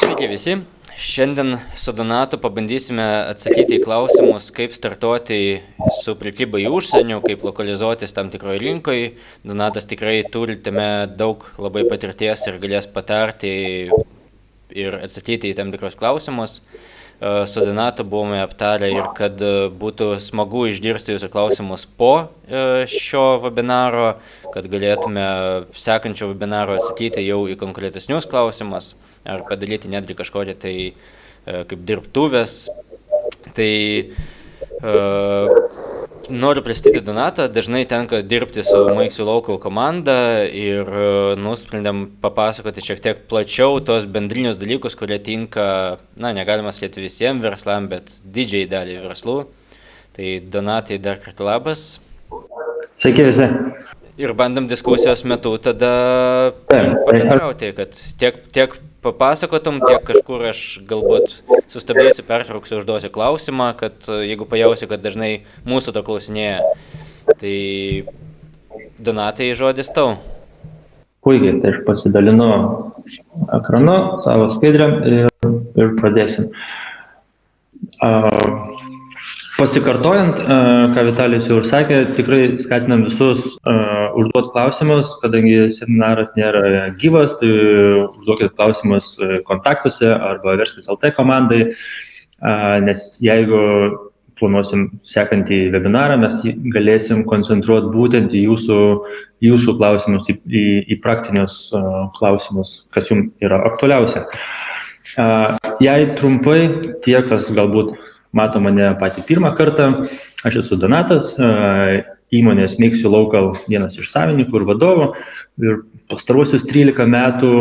Sveiki visi. Šiandien su Donatu pabandysime atsakyti į klausimus, kaip startuoti su prekyba į užsienio, kaip lokalizuotis tam tikroje rinkoje. Donatas tikrai turi tame daug labai patirties ir galės patarti ir atsakyti į tam tikrus klausimus. Su Donatu buvome aptarę ir kad būtų smagu išgirsti jūsų klausimus po šio webinaro, kad galėtume sekančio webinaro atsakyti jau į konkretesnius klausimus ar padaryti netgi kažkokią tai kaip dirbtuvės. Tai noriu pristatyti Donatą, dažnai tenka dirbti su Make You Local komanda ir nusprendėm papasakoti šiek tiek plačiau tos bendrinius dalykus, kurie tinka, negalima sakyti visiems verslam, bet didžiai daliai verslų. Tai Donatai, dar kartą labas. Sveiki visi. Ir bandom diskusijos metu tada pabendrauti, kad tiek papasakotum, tiek kažkur aš galbūt sustabdysiu, pertrauksiu, užduosiu klausimą, kad jeigu pajausiu, kad dažnai mūsų to klausinėja. Tai Donatai, žodis tau. Puikiai, tai aš pasidalinu ekranu, savo skaidrėm ir pradėsim. Pasikartojant, ką Vitalijus jau ir sakė, tikrai skatinam visus užduoti klausimus, kadangi seminaras nėra gyvas, tai užduokit klausimus kontaktuose arba Verslis LT komandai, nes jeigu planuosim sekantį webinarą, mes galėsim koncentruoti būtent į jūsų klausimus, į praktinius klausimus, kas jums yra aktualiausia. Jei trumpai, tie, kas galbūt mato mane patį pirmą kartą, aš esu Donatas, įmonės Make You Local vienas iš savininkų ir vadovų. Ir pastaruosius 13 metų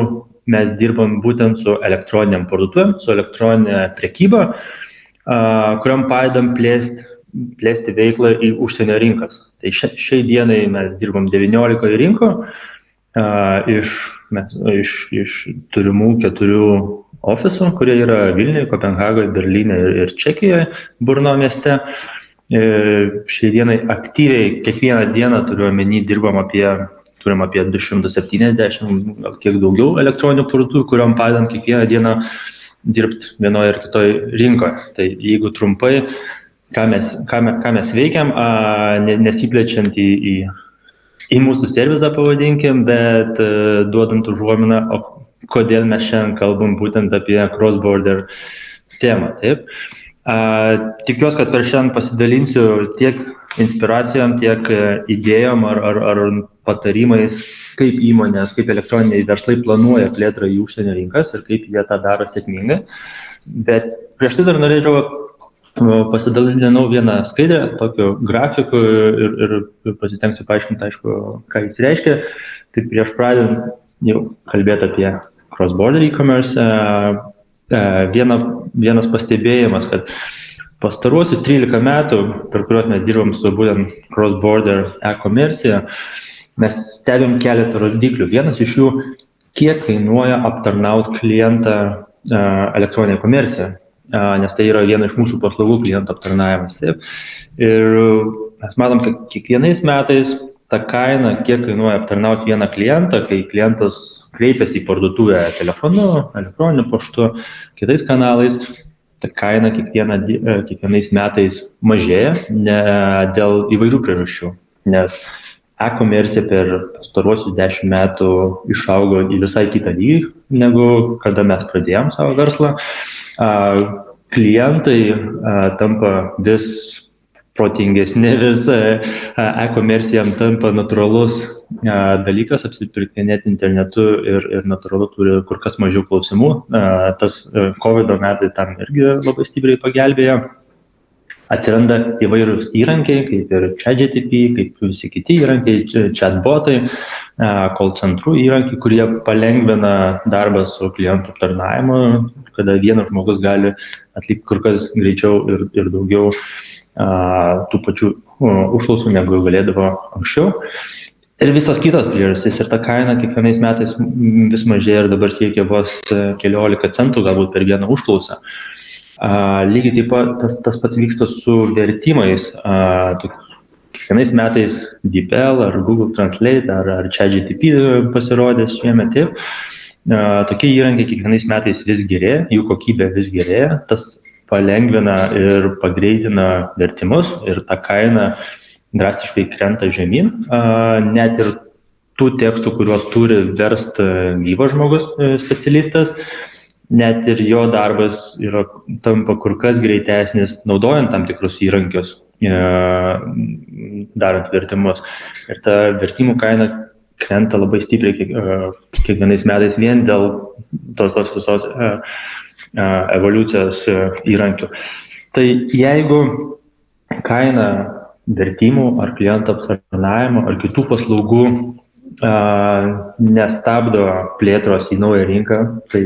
mes dirbam būtent su elektroniniam parduotuvėm, su elektroninė prekyba, kuriam padedam plėsti veiklą į užsienio rinkas. Tai šiai dienai mes dirbam 19 rinkų iš turimų 4 ofisų, kurie yra Vilniuje, Kopenhagoje, Berlyne ir Čekijoje, Brno mieste. Šiai dienai aktyviai kiekvieną dieną turim apie 270, gal kiek daugiau elektroninių parduotuvių, kuriom padedam kiekvieną dieną dirbti vienoje ir kitoje rinkoje. Tai jeigu trumpai, ką mes veikiam, nesiplečiant į mūsų servizą pavadinkim, bet duodant užuominą, kodėl mes šiandien kalbam būtent apie cross-border temą. Taip. Tikiuosi, kad per šiandien pasidalinsiu tiek inspiracijom, tiek idėjom ar patarimais, kaip įmonės, kaip elektroniniai verslai planuoja plėtrą į užsienio rinkas ir kaip jie tą daro sėkmingai. Bet prieš tai dar norėčiau pasidalinti vieną skaidrę, tokiu grafiku ir pasitengsiu paaiškinti, aišku, ką jis reiškia. Tai prieš pradedant jau kalbėti apie cross-border e-commerce, vienas pastebėjimas, kad pastaruosius 13 metų, per kuriuos mes dirbam su būtent cross-border e-commerce, mes stebim keletą rodiklių. Vienas iš jų, kiek kainuoja aptarnauti klientą elektroninėje komercijoje, nes tai yra viena iš mūsų paslaugų klientų aptarnavimas. Taip. Ir mes matom, kad kiekvienais metais ta kaina, kiek kainuoja aptarnauti vieną klientą, kai klientas kreipiasi į parduotuvę telefonu, elektroniniu paštu, kitais kanalais, ta kaina kiekvienais metais mažėja dėl įvairių priežasčių, nes e-komercija per pastaruosius 10 metų išaugo į visai kitą lygį, negu kada mes pradėjom savo verslą. Klientai tampa vis protingesni, vis e-komercija tampa natūralus dalykas, apsipirkinėti internetu ir natūralu turi kur kas mažiau klausimų. Tas COVID metai tam irgi labai stipriai pagelbėjo. Atsiranda įvairūs įrankiai, kaip ir ChatGPT, kaip visi kiti įrankiai, chatbotai, call centrų įrankiai, kurie palengvina darbą su klientų aptarnavimu, kada vienas žmogus gali atlikti kur kas greičiau ir daugiau tų pačių užklausų, negu galėdavo anksčiau. Ir visos kitos priežastys. Ir ta kaina kiekvienais metais vis mažėja ir dabar siekia vos keliolika centų galbūt per vieną užklausą. Lygiai taip pat tas pats vyksta su vertimais. Kiekvienais metais DeepL ar Google Translate ar ChatGPT pasirodė šiemet. tokie įrankiai kiekvienais metais vis gerėja, jų kokybė vis gerėja, tas palengvina ir pagreitina vertimus ir ta kaina drastiškai krenta žemyn, net ir tų tekstų, kuriuos turi verst gyvas žmogus specialistas, net ir jo darbas tampa kur kas greitesnis, naudojant tam tikrus įrankius, darant vertimus. Ir ta vertimų kaina krenta labai stipriai kiekvienais metais vien dėl tos visos evoliucijos įrankių. Tai jeigu kaina vertimų ar klientų aptarnavimo ar kitų paslaugų nestabdo plėtros į naują rinką, tai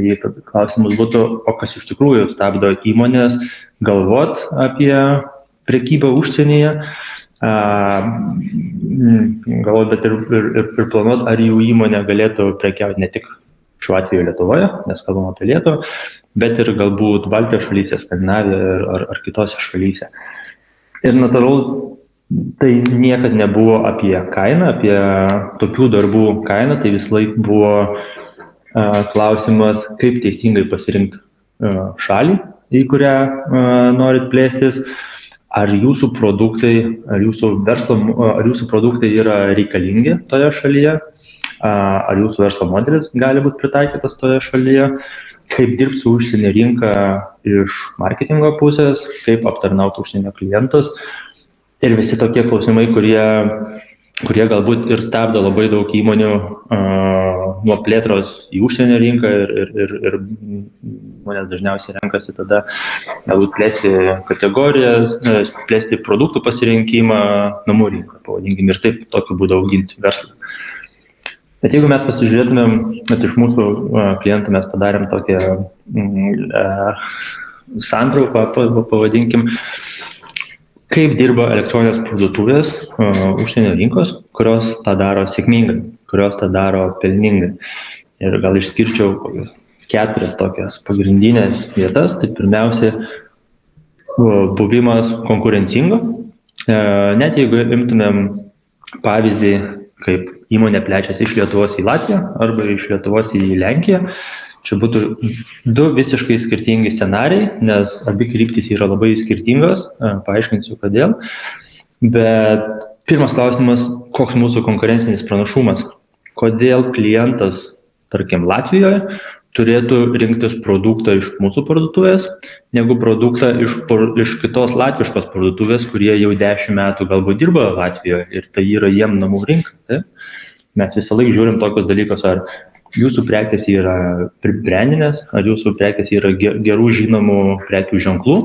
klausimas būtų, o kas iš tikrųjų stabdo įmonės galvot apie prekybą užsienyje, galvot, bet ir planuot, ar jų įmonė galėtų prekiauti ne tik šiuo atveju Lietuvoje, nes kalbam apie Lietuvą, bet ir galbūt Baltijos šalyse, Skandinavijoje ar kitose šalyse. Ir natūralu, tai niekad nebuvo apie kainą, apie tokių darbų kainą, tai vis laik buvo klausimas, kaip teisingai pasirinkti šalį, į kurią norit plėstis, ar jūsų produktai, ar jūsų verslo, ar jūsų produktai yra reikalingi toje šalyje, ar jūsų verslo modelis gali būti pritaikytas toje šalyje, kaip dirbti su užsienio rinka iš marketingo pusės, kaip aptarnauti užsienio klientus. Ir visi tokie klausimai, kurie galbūt ir stabdo labai daug įmonių nuo plėtros į užsienio rinką ir žmonės dažniausiai renkasi tada galbūt plėsti kategorijas, plėsti produktų pasirinkimą namų rinką, pavadinkim, ir taip tokiu būdu auginti verslą. Bet jeigu mes pasižiūrėtumėm, kad iš mūsų klientų mes padarėm tokią santrauką, pavadinkim, kaip dirba elektroninės parduotuvės užsienio rinkos, kurios tą daro sėkmingai, kurios tą daro pelningai. Ir gal išskirčiau 4 tokias pagrindinės vietas. Tai pirmiausia, buvimas konkurencingo. Net jeigu imtumėm pavyzdį, kaip įmonė plečiasi iš Lietuvos į Latviją arba iš Lietuvos į Lenkiją, čia būtų 2 visiškai skirtingi scenarijai, nes abi kryptys yra labai skirtingos, paaiškinsiu kodėl. Bet pirmas klausimas, koks mūsų konkurencinis pranašumas? Kodėl klientas, tarkim, Latvijoje turėtų rinktis produktą iš mūsų parduotuvės, negu produktą iš kitos latviškos parduotuvės, kurie jau 10 metų galbūt dirba Latvijoje ir tai yra jiem namų rinka. Tai? Mes visą laiką žiūrim tokius dalykus, ar jūsų prekės yra brandinės, ar jūsų prekės yra gerų žinomų prekių ženklų,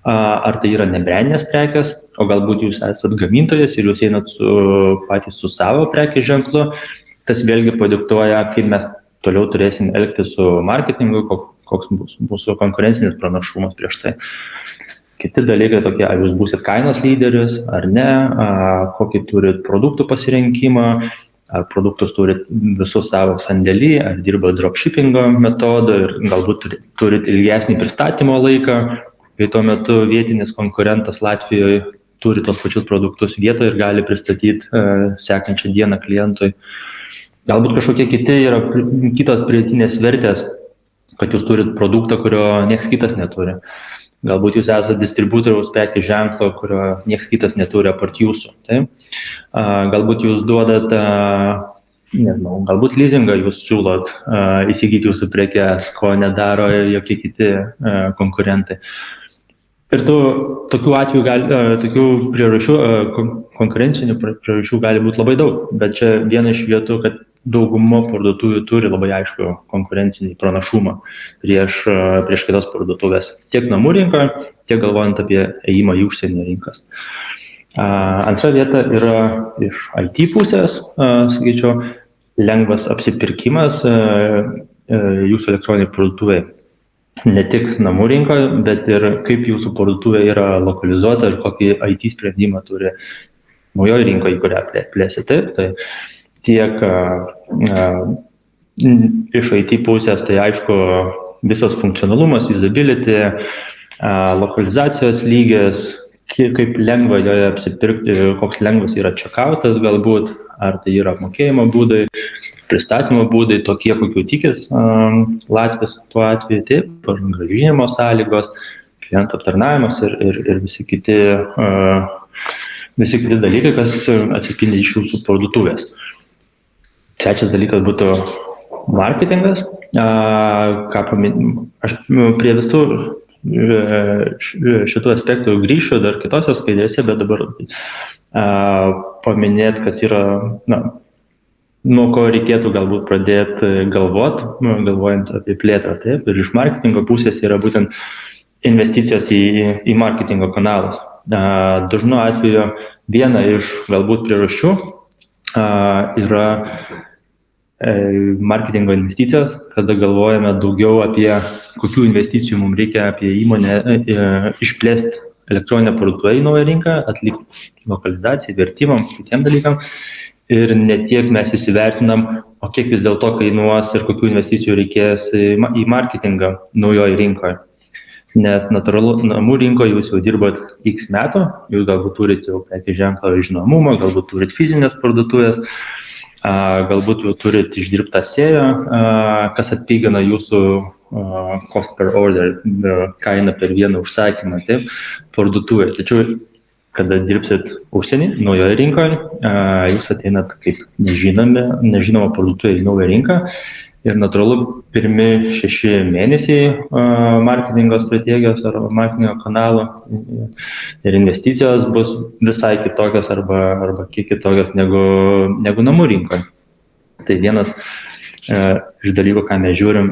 ar tai yra nebrandinės prekės, o galbūt jūs esat gamintojas ir jūs einat patys su savo prekės ženklu. Tas vėlgi padiktuoja, kaip mes toliau turėsim elgtis su marketingu, koks bus mūsų konkurencinis pranašumas prieš tai. Kiti dalykai tokie, ar jūs būsit kainos lyderis, ar ne, kokį turit produktų pasirinkimą, ar produktus turit visus savo sandėlį, ar dirba dropshippingo metodą ir galbūt turit ilgesnį pristatymo laiką, kai tuo metu vietinis konkurentas Latvijoje turi tos pačius produktus vietoje ir gali pristatyti sekančią dieną klientui. Galbūt kažkokie kitos pridėtinės vertės, kad jūs turit produktą, kurio nieks kitas neturi. Galbūt jūs esate distributoriaus prekės ženklo, kurio nieks kitas neturi apart jūsų. Tai? Galbūt jūs duodat, galbūt leasingą jūs siūlot įsigyti jūsų prekes, ko nedaro jokie kiti konkurentai. Ir tokių atvejų, tokių priežasčių, konkurencinių priežasčių gali būti labai daug, bet čia viena iš vietų, kad dauguma parduotuvių turi labai aišku konkurencinį pranašumą prieš kitas parduotuvės. Tiek namų rinkoje, tiek galvojant apie ėjimą į užsienio rinkas. Antra vieta yra iš IT pusės, sakyčiau, lengvas apsipirkimas jūsų elektroniniai parduotuvai. Ne tik namų rinkoje, bet ir kaip jūsų parduotuvė yra lokalizuota ir kokį IT sprendimą turi naujoje rinkoje, į kurią plėsite. Tai tiek iš IT pusės, tai aišku, visas funkcionalumas, usability, lokalizacijos lygis, kaip lengva joje apsipirkti, koks lengvas yra checkoutas galbūt, ar tai yra apmokėjimo būdai, pristatymo būdai, tokie, kokių tikis Latvijos tuo atveju, taip, grąžinimo sąlygos, klientų aptarnavimas ir visi kiti dalykai, kas atsispindi iš jūsų parduotuvės. Trečias dalykas būtų marketingas. Aš prie visų šitų aspektų grįšiu dar kitose skaidrėse, bet dabar paminėti, kas yra, nuo ko reikėtų galbūt pradėti galvojant apie plėtrą. Taip, ir iš marketingo pusės yra būtent investicijos į marketingo kanalus. Dažnu atveju viena iš galbūt priežasčių yra marketingo investicijos, kada galvojame daugiau apie kokių investicijų mums reikia apie įmonę išplėsti elektroninę parduotuvę į naują rinką, atlikti lokalizaciją, vertimam, kitiem dalykam. Ir ne tiek mes įsivertinam, o kiek vis dėlto kainuos ir kokių investicijų reikės į marketingą naujoje rinkoje. Nes natūralu, namų rinkoje jūs jau dirbat X metų, jūs galbūt turite jau prekės ženklą žinomumą, galbūt turite fizinės parduotuvės, galbūt jau turite išdirbtą SEO, kas atpigina jūsų cost per order, kainą per vieną užsakymą, taip, parduotuvėje. Tačiau, kada dirbsit užsienį, naujoje rinkoje, jūs ateinat kaip nežinoma parduotuvė į naują rinką ir natūralu pirmi 6 mėnesiai marketingo strategijos ar marketingo kanalo ir investicijos bus visai kitokios arba kiek kitokios negu namų rinkoje. Tai vienas iš dalykų, ką mes žiūrim,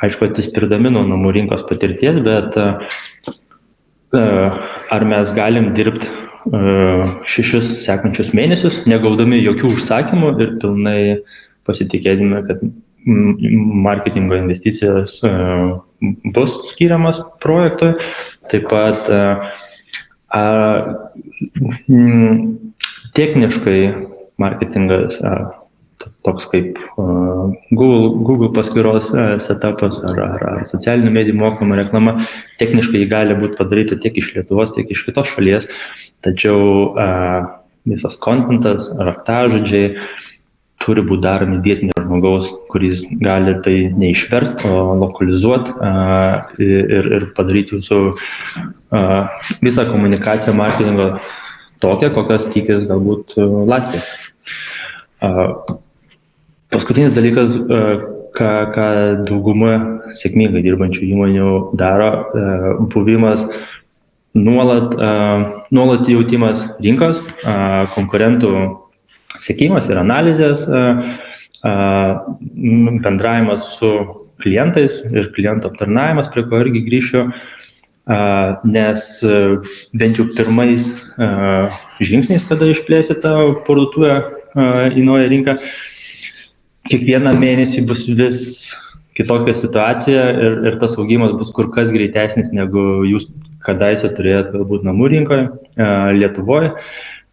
aišku, atsispirdami nuo namų rinkos patirties, bet ar mes galim dirbti 6 sekančius mėnesius, negaudami jokių užsakymų ir pilnai pasitikėdami, kad marketingo investicijos bus skiriamas projektui. Taip pat techniškai marketingas toks kaip Google paskyros setupas ar socialinių medijų mokama reklama, techniškai gali būti padaryta tiek iš Lietuvos, tiek iš kitos šalies, tačiau visas kontentas, raktažodžiai turi būti daromi vietinio žmogaus, kuris gali tai neišversti, o lokalizuoti ir padaryti jūsų visą komunikaciją marketingo tokią, kokios tikės galbūt Latvijas. Paskutinis dalykas, ką dauguma sėkmingai dirbančių įmonių daro, buvimas nuolat jautimas rinkos, konkurentų sekimas ir analizės, bendravimas su klientais ir klientų aptarnavimas, prie ko irgi grįšiu, nes bent jau pirmais žingsniais, kada išplėsite parduotuvę į naują rinką, kiekvieną mėnesį bus vis kitokia situacija ir tas augimas bus kur kas greitesnis, negu jūs kadaise turėjot galbūt namų rinkoje, Lietuvoje.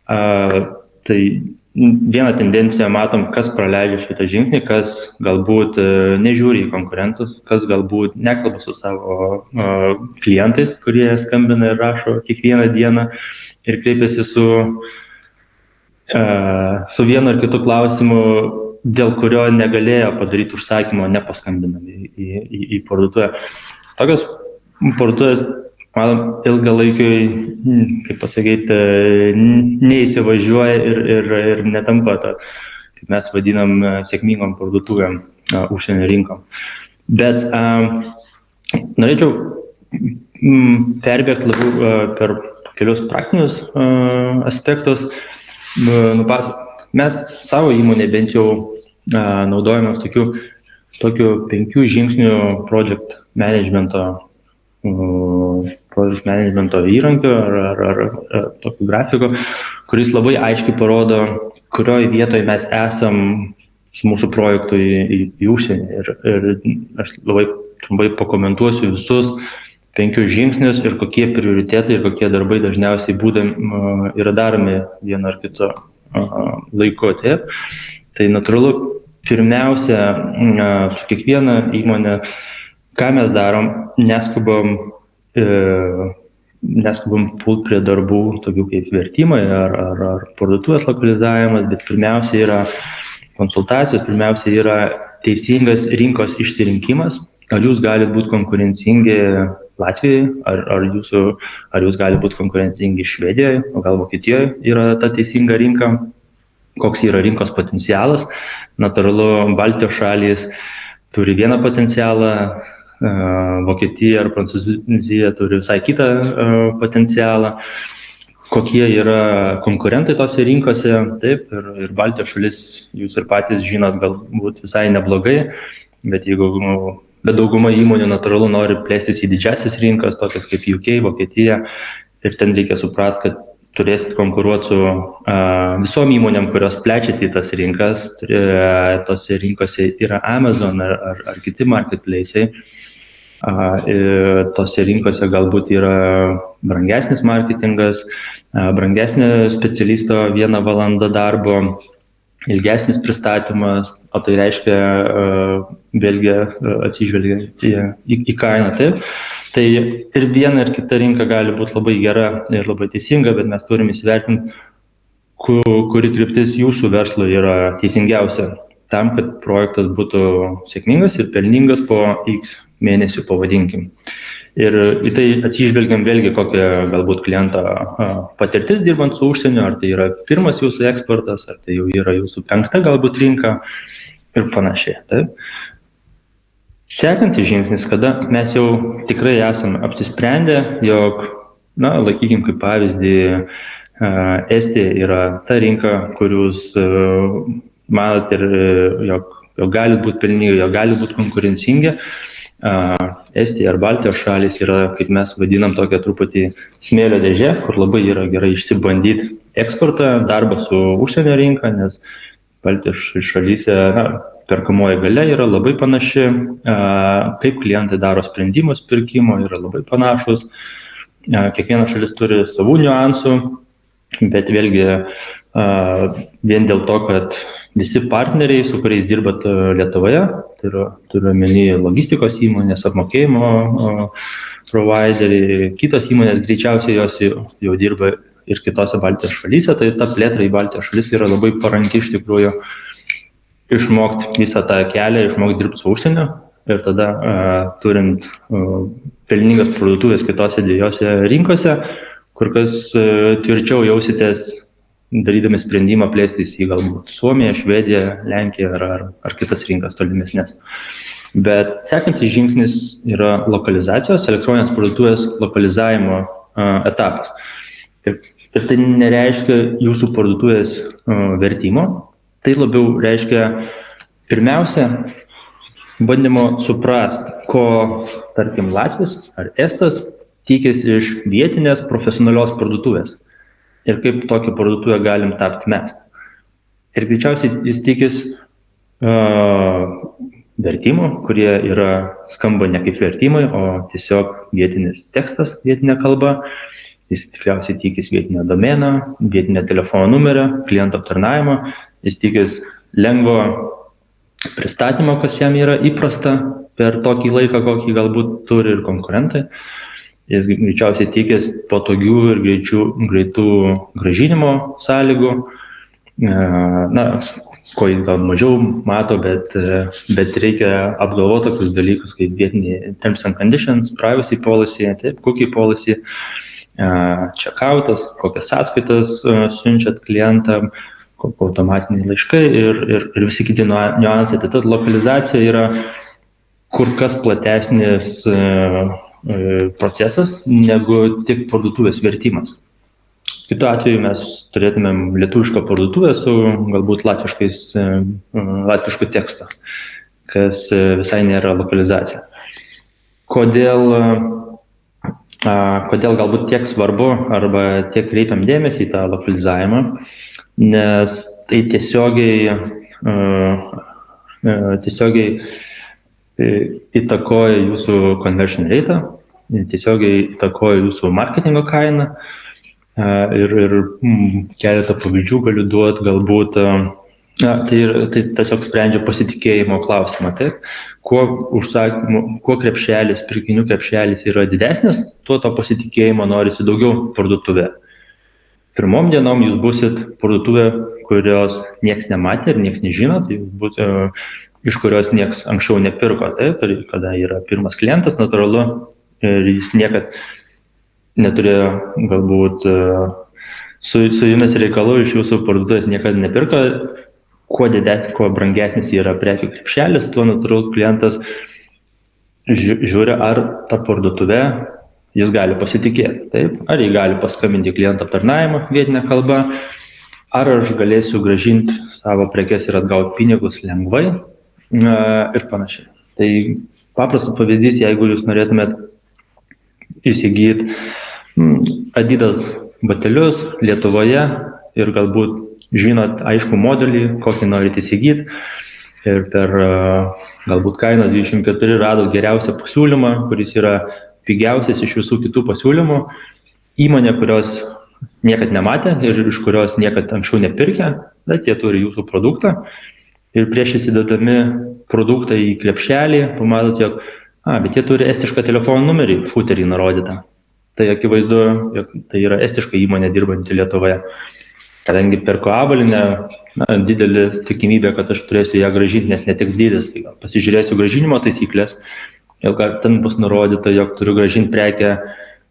Tai vieną tendenciją matom, kas praleidžia šitą žingsnį, kas galbūt nežiūri į konkurentus, kas galbūt nekalba su savo klientais, kurie skambina ir rašo kiekvieną dieną ir kreipiasi su vienu ar kitu klausimu, dėl kurio negalėjo padaryti užsakymo, nepaskambinami į parduotuvę. Tokios parduotuvės, matom, ilgalaikiai, kaip pasakyti, neįsivažiuoja ir netampa tą, kaip mes vadinam, sėkmingom parduotuvėm užsienio rinkom. Bet norėčiau perbėgti labiau per kelius praktinius aspektus. Mes savo įmonė bent jau naudojame tokiu 5 žingsnių project managemento įrankiu ar tokiu grafiku, kuris labai aiškiai parodo, kurioje vietoje mes esam su mūsų projektu į užsienį. Ir aš labai trumpai pakomentuosiu visus 5 žingsnius ir kokie prioritetai ir kokie darbai dažniausiai yra daromi vienu ar kitu laiku. Taip. Tai natūralu, pirmiausia, su kiekviena įmonė, ką mes darom, neskubam neskubam pult prie darbų, tokių kaip vertimai ar parduotuvės lokalizavimas, bet pirmiausia yra konsultacijos, pirmiausia yra teisingas rinkos išsirinkimas. Ar jūs galite būti konkurencingi Latvijoje, ar jūs galite būti konkurencingi Švedijoje, o gal Vokietijoje yra ta teisinga rinka, koks yra rinkos potencialas. Natūralu, Baltijos šalys turi vieną potencialą, Vokietija ar Prancūzija turi visai kitą potencialą. Kokie yra konkurentai tose rinkose, taip, ir Baltijos šalis, jūs ir patys žinot, galbūt visai neblogai, bet dauguma įmonių natūralu nori plėstis į didžiasis rinkas, tokias kaip UK, Vokietija, ir ten reikia suprasti, kad turėsit konkuruoti su visom įmonėm, kurios plečiasi į tas rinkas. Tose rinkose yra Amazon ar kiti marketplace'ai. Tose rinkose galbūt yra brangesnis marketingas, brangesnė specialisto 1 valanda darbo, ilgesnis pristatymas, o tai reiškia vėlgi atsižvelgiant į kainą. Taip. Tai ir viena ir kita rinka gali būti labai gera ir labai teisinga, bet mes turime įsivertinti, kuri kryptis jūsų verslo yra teisingiausia tam, kad projektas būtų sėkmingas ir pelningas po X mėnesių, pavadinkim. Ir į tai atsižvelgiam vėlgi kokią galbūt kliento patirtis dirbant su užsieniu, ar tai yra pirmas jūsų eksportas, ar tai jau yra jūsų 5 galbūt rinka ir panašiai. Taip. Sekantis žingsnis, kada mes jau tikrai esame apsisprendę, jog, laikykim kaip pavyzdį, Estija yra ta rinka, kur jūs manot ir jog gali būti pelningi, jog gali būti konkurencingi. Estija ar Baltijos šalis yra, kaip mes vadinam, tokia truputį smėlio dėžė, kur labai yra gerai išsibandyti eksportą, darbą su užsienio rinka, nes Baltijos šalyse perkamoji galia yra labai panaši, kaip klientai daro sprendimus pirkimo yra labai panašus. Kiekviena šalis turi savų niuansų, bet vėlgi vien dėl to, kad visi partneriai, su kuriais dirbat Lietuvoje, tai turiu omeny logistikos įmonės, apmokėjimo provideriai, kitos įmonės greičiausiai jos jau dirba ir kitose Baltijos šalyse, tai ta plėtra į Baltijos šalis yra labai paranki iš tikrųjų išmokti visą tą kelią, išmokti dirbti su užsieniu ir tada turint pelningas parduotuvės kitose dviejose rinkose, kur kas tvirčiau jausitės darydami sprendimą plėstis į galbūt Suomiją, Švediją, Lenkiją ar kitas rinkas tolimesnės. Bet sekantis žingsnis yra lokalizacijos, elektroninės parduotuvės lokalizavimo etapas. Ir tai nereiškia jūsų parduotuvės vertimo, tai labiau reiškia pirmiausia bandymo suprasti, ko, tarkim, Latvis ar Estas tikisi iš vietinės profesionalios parduotuvės ir kaip tokią parduotuvę galim tapti mes. Ir greičiausiai jis tikis vertimų, kurie skamba ne kaip vertimai, o tiesiog vietinis tekstas, vietinė kalba. Jis tikriausiai tikis vietinio domeno, vietinio telefono numerio, kliento aptarnavimo. Jis tikis lengvo pristatymo, kas jam yra įprasta per tokį laiką, kokį galbūt turi ir konkurentai. Jis greičiausiai tikis patogių ir greitų grąžinimo sąlygų. Ko jis gal mažiau mato, bet reikia apgalvoti tokius dalykus kaip vietiniai terms and conditions, privacy policy, cookie policy, checkoutas, kokias sąskaitas siunčiat klientam, automatiniai laiškai ir visi kiti niuansai. Tai ta lokalizacija yra kur kas platesnis procesas negu tik parduotuvės vertimas. Kitu atveju mes turėtumėm lietuvišką parduotuvę su galbūt latvišku tekstu, kas visai nėra lokalizacija. Kodėl galbūt tiek svarbu arba tiek kreipiam dėmesį į tą lokalizavimą, nes tai tiesiogiai įtakoja jūsų conversion rate, tiesiogiai įtakoja jūsų marketingo kainą ir keletą pavyzdžių galiu duoti, galbūt Tai tiesiog sprendžia pasitikėjimo klausimą. Taip? Kuo krepšelis, pirkinių krepšelis yra didesnis, tuo to pasitikėjimo norisi daugiau parduotuvė. Pirmom dienom jūs busit parduotuvė, kurios nieks nematė ir nieks nežino, tai jūs būsite, iš kurios nieks anksčiau nepirko. Taip? Ir kada yra pirmas klientas, natūralu, ir jis niekad neturėjo galbūt su jumis reikalų, iš jūsų parduotuvės niekada nepirko. Kuo brangesnis yra prekių krepšelis, tuo natūralu klientas žiūri, ar ta parduotuvė jis gali pasitikėti. Taip? Ar jį gali paskambinti klientą aptarnavimą vietinę kalbą, ar aš galėsiu grąžinti savo prekes ir atgauti pinigus lengvai ir panašiai. Tai paprastas pavyzdys, jeigu jūs norėtumėt įsigyti Adidas batelius Lietuvoje ir galbūt žinot aišku modelį, kokį norite įsigyti ir per galbūt kainos 24 radot geriausią pasiūlymą, kuris yra pigiausias iš visų kitų pasiūlymų, įmonė, kurios niekad nematė ir iš kurios niekad anksčiau nepirkė, bet jie turi jūsų produktą ir prieš įsidedami produktą į krepšelį, pamatot, jog bet jie turi estišką telefono numerį, footerį nurodytą. Tai akivaizdu, jog tai yra estiška įmonė dirbanti Lietuvoje. Kadangi perku avalynę, didelė tikimybė, kad aš turėsiu ją grąžinti, nes netiks dydis. Tai pasižiūrėsiu grąžinimo taisyklės, jau kad ten bus nurodyta, jog turiu grąžinti prekę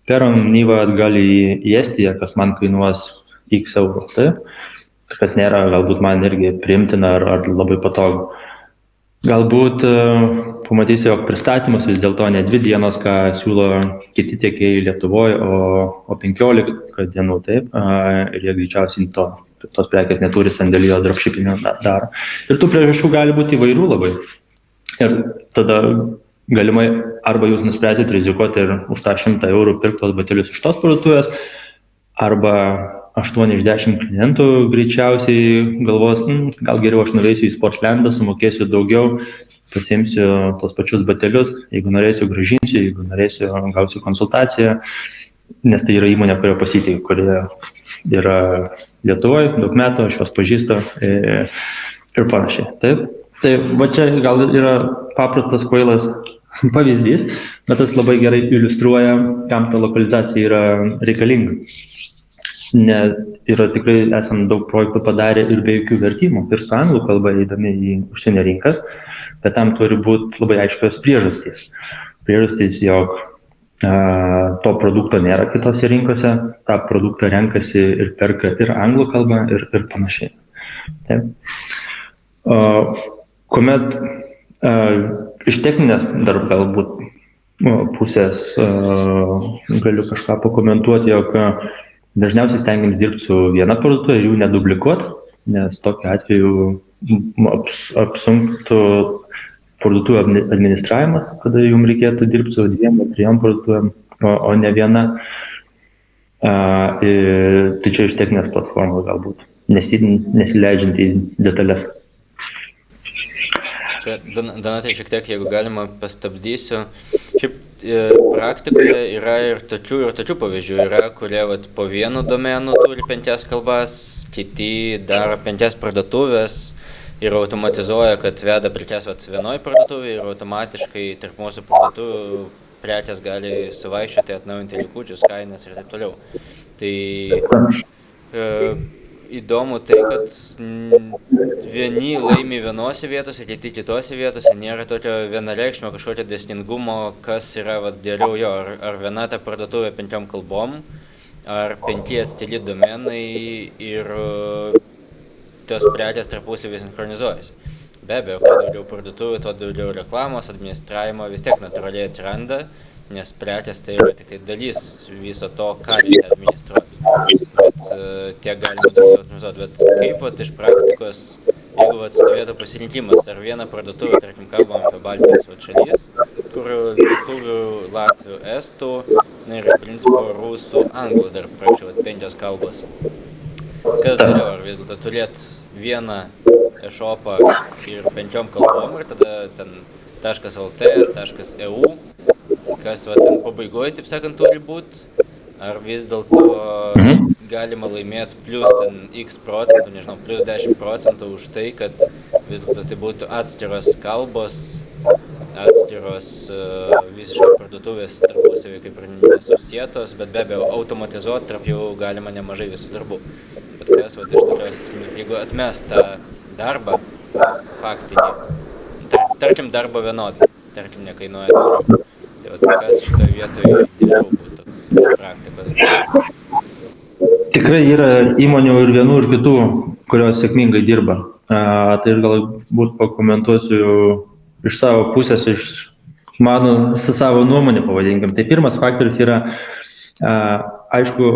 per Omnivą atgal į Estiją, kas man kainuos X eurų. Taip? Kas nėra galbūt man irgi priimtina ar labai patogu. Galbūt pamatysiu, jog pristatymus vis dėlto ne 2 dienos, ką siūlo kiti tiekėjai Lietuvoje, o 15 dienų, taip, ir jie greičiausiai tos prekės neturi sandėlyje, dropshippinio daro. Ir tų priežasčių gali būti įvairių labai. Ir tada galimai arba jūs nuspręsit rizikuoti ir už tą 100 eurų pirkti tos batelius iš tos parduotuvės, arba 8 iš 10 klientų greičiausiai galvos, gal geriau aš nuveisiu į Sportlandą, sumokėsiu daugiau, pasiimsiu tos pačius batelius, jeigu norėsiu grąžinsiu, jeigu norėsiu gausiu konsultaciją, nes tai yra įmonė, kurio pasitikiu, kuri yra Lietuvoje, daug metų, aš juos pažįstu ir panašiai. Taip? Tai va čia gal yra paprastas kvailas pavyzdys, bet tas labai gerai iliustruoja, kam ta lokalizacija yra reikalinga. Nes yra tikrai esam daug projektų padarę ir be jokių vertimų, ir su anglų kalba eidami į užsienio rinkas, bet tam turi būti labai aiškios priežastys. Priežastys, jog to produkto nėra kitose rinkose, tą produktą renkasi ir perka ir anglų kalbą ir panašiai. Taip. Kuomet iš techninės dar galbūt pusės galiu kažką pakomentuoti, jog dažniausiai stengiamės dirbti su viena parduotuvė ir jų neduplikuoti, nes tokiu atveju apsunktų parduotuvė administravimas, kada jums reikėtų dirbti su 2-3 parduotuvėm, o ne viena. Tai čia iš techninės platformos galbūt, nesileidžiant į detalės. Čia, Donatai, šiek tiek, jeigu galima, pastabdysiu. Šiaip praktikoje yra ir tokių pavyzdžių. Yra, kurie po vienu domenu turi 5 kalbas, kiti daro 5 parduotuvės ir automatizuoja, kad veda prekes vienoje parduotuvėje ir automatiškai tarp mūsų parduotuvių prekes gali suvaikščioti, atnaujinti likučius, kainas ir taip toliau. Tai įdomu tai, kad vieni laimi vienose vietose, kiti kitose vietose, nėra tokio vienareikšmio kažkokio dėsningumo, kas yra geriau jo, ar viena ta parduotuvė 5 kalbom, ar 5 atskiri domenai ir tos prekės tarpusavy sinchronizuojasi. Be abejo, kuo daugiau parduotuvių, tuo daugiau reklamos, administravimo vis tiek natūraliai atsiranda, nes prekės tai yra tik tai dalis viso to, ką reikia administruoti. Bet tiek galima optimizuoti, bet kaip iš praktikos, jeigu stovėtų pasirinkimas, ar vieną parduotuvę, tarkim, kalbam apie Baltijos šalis, kur lietuvių, latvių, estų, ir iš principo rusų, anglų dar prašau, 5 kalbos. Kas dariau, ar vis dėlto turėt vieną e-shopą ir 5 kalbom ir tada ten .lt, .eu, kas ten pabaigoje, taip sakant, turi būti, ar vis dėlto galima laimėti plus ten x procentų, nežinau, plus 10% už tai, kad vis dėlto tai būtų atskiros kalbos, atskiros visiškai parduotuvės tarpusavį kaip ir nesusietos, bet be abejo automatizuoti tarp jų galima nemažai visų darbų. Bet kas, iš tokios, jeigu atmes tą darbą faktinį, tarkim darbo vienodai, tarkim nekainuoja daugiau. Tai kas šitoje vietoje dėliau būtų iš praktikos? Tikrai yra įmonių ir vienų ir kitų, kurios sėkmingai dirba. Tai ir galbūt pakomentuosiu iš savo pusės, iš mano savo nuomonę pavadinkim. Tai pirmas faktorius yra, aišku,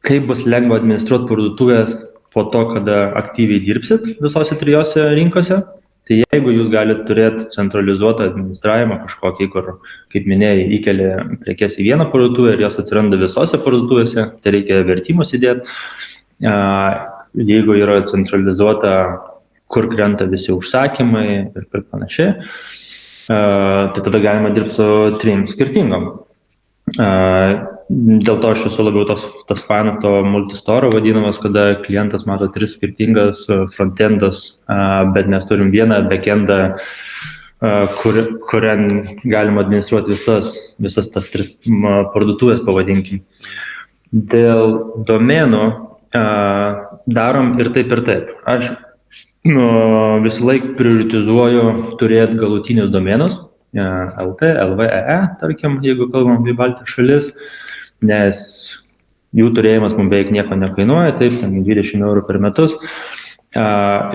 kaip bus lengva administruoti parduotuvės po to, kada aktyviai dirbsit visose trijose rinkose. Tai jeigu jūs galite turėti centralizuotą administravimą kažkokį, kur, kaip minėjai, įkeli prekes į vieną parduotuvę ir jos atsiranda visose parduotuvėse, tai reikia vertimus įdėti. Jeigu yra centralizuota, kur krenta visi užsakymai ir panašiai, tai tada galima dirbti su 3 skirtingom. Dėl to aš esu labiau tas fanas to multistoro vadinamas, kada klientas mato 3 skirtingas frontendus, bet mes turim vieną backendą, kurią galima administruoti visas tas 3 parduotuvės, pavadinkim. Dėl domenų darom ir taip ir taip. Aš visą laiką prioritizuoju turėti galutinius domenus, LT, LV, EE, tarkim, jeigu kalbam apie Baltijos šalis, nes jų turėjimas mums beveik nieko nekainuoja, taip, 20 eurų per metus,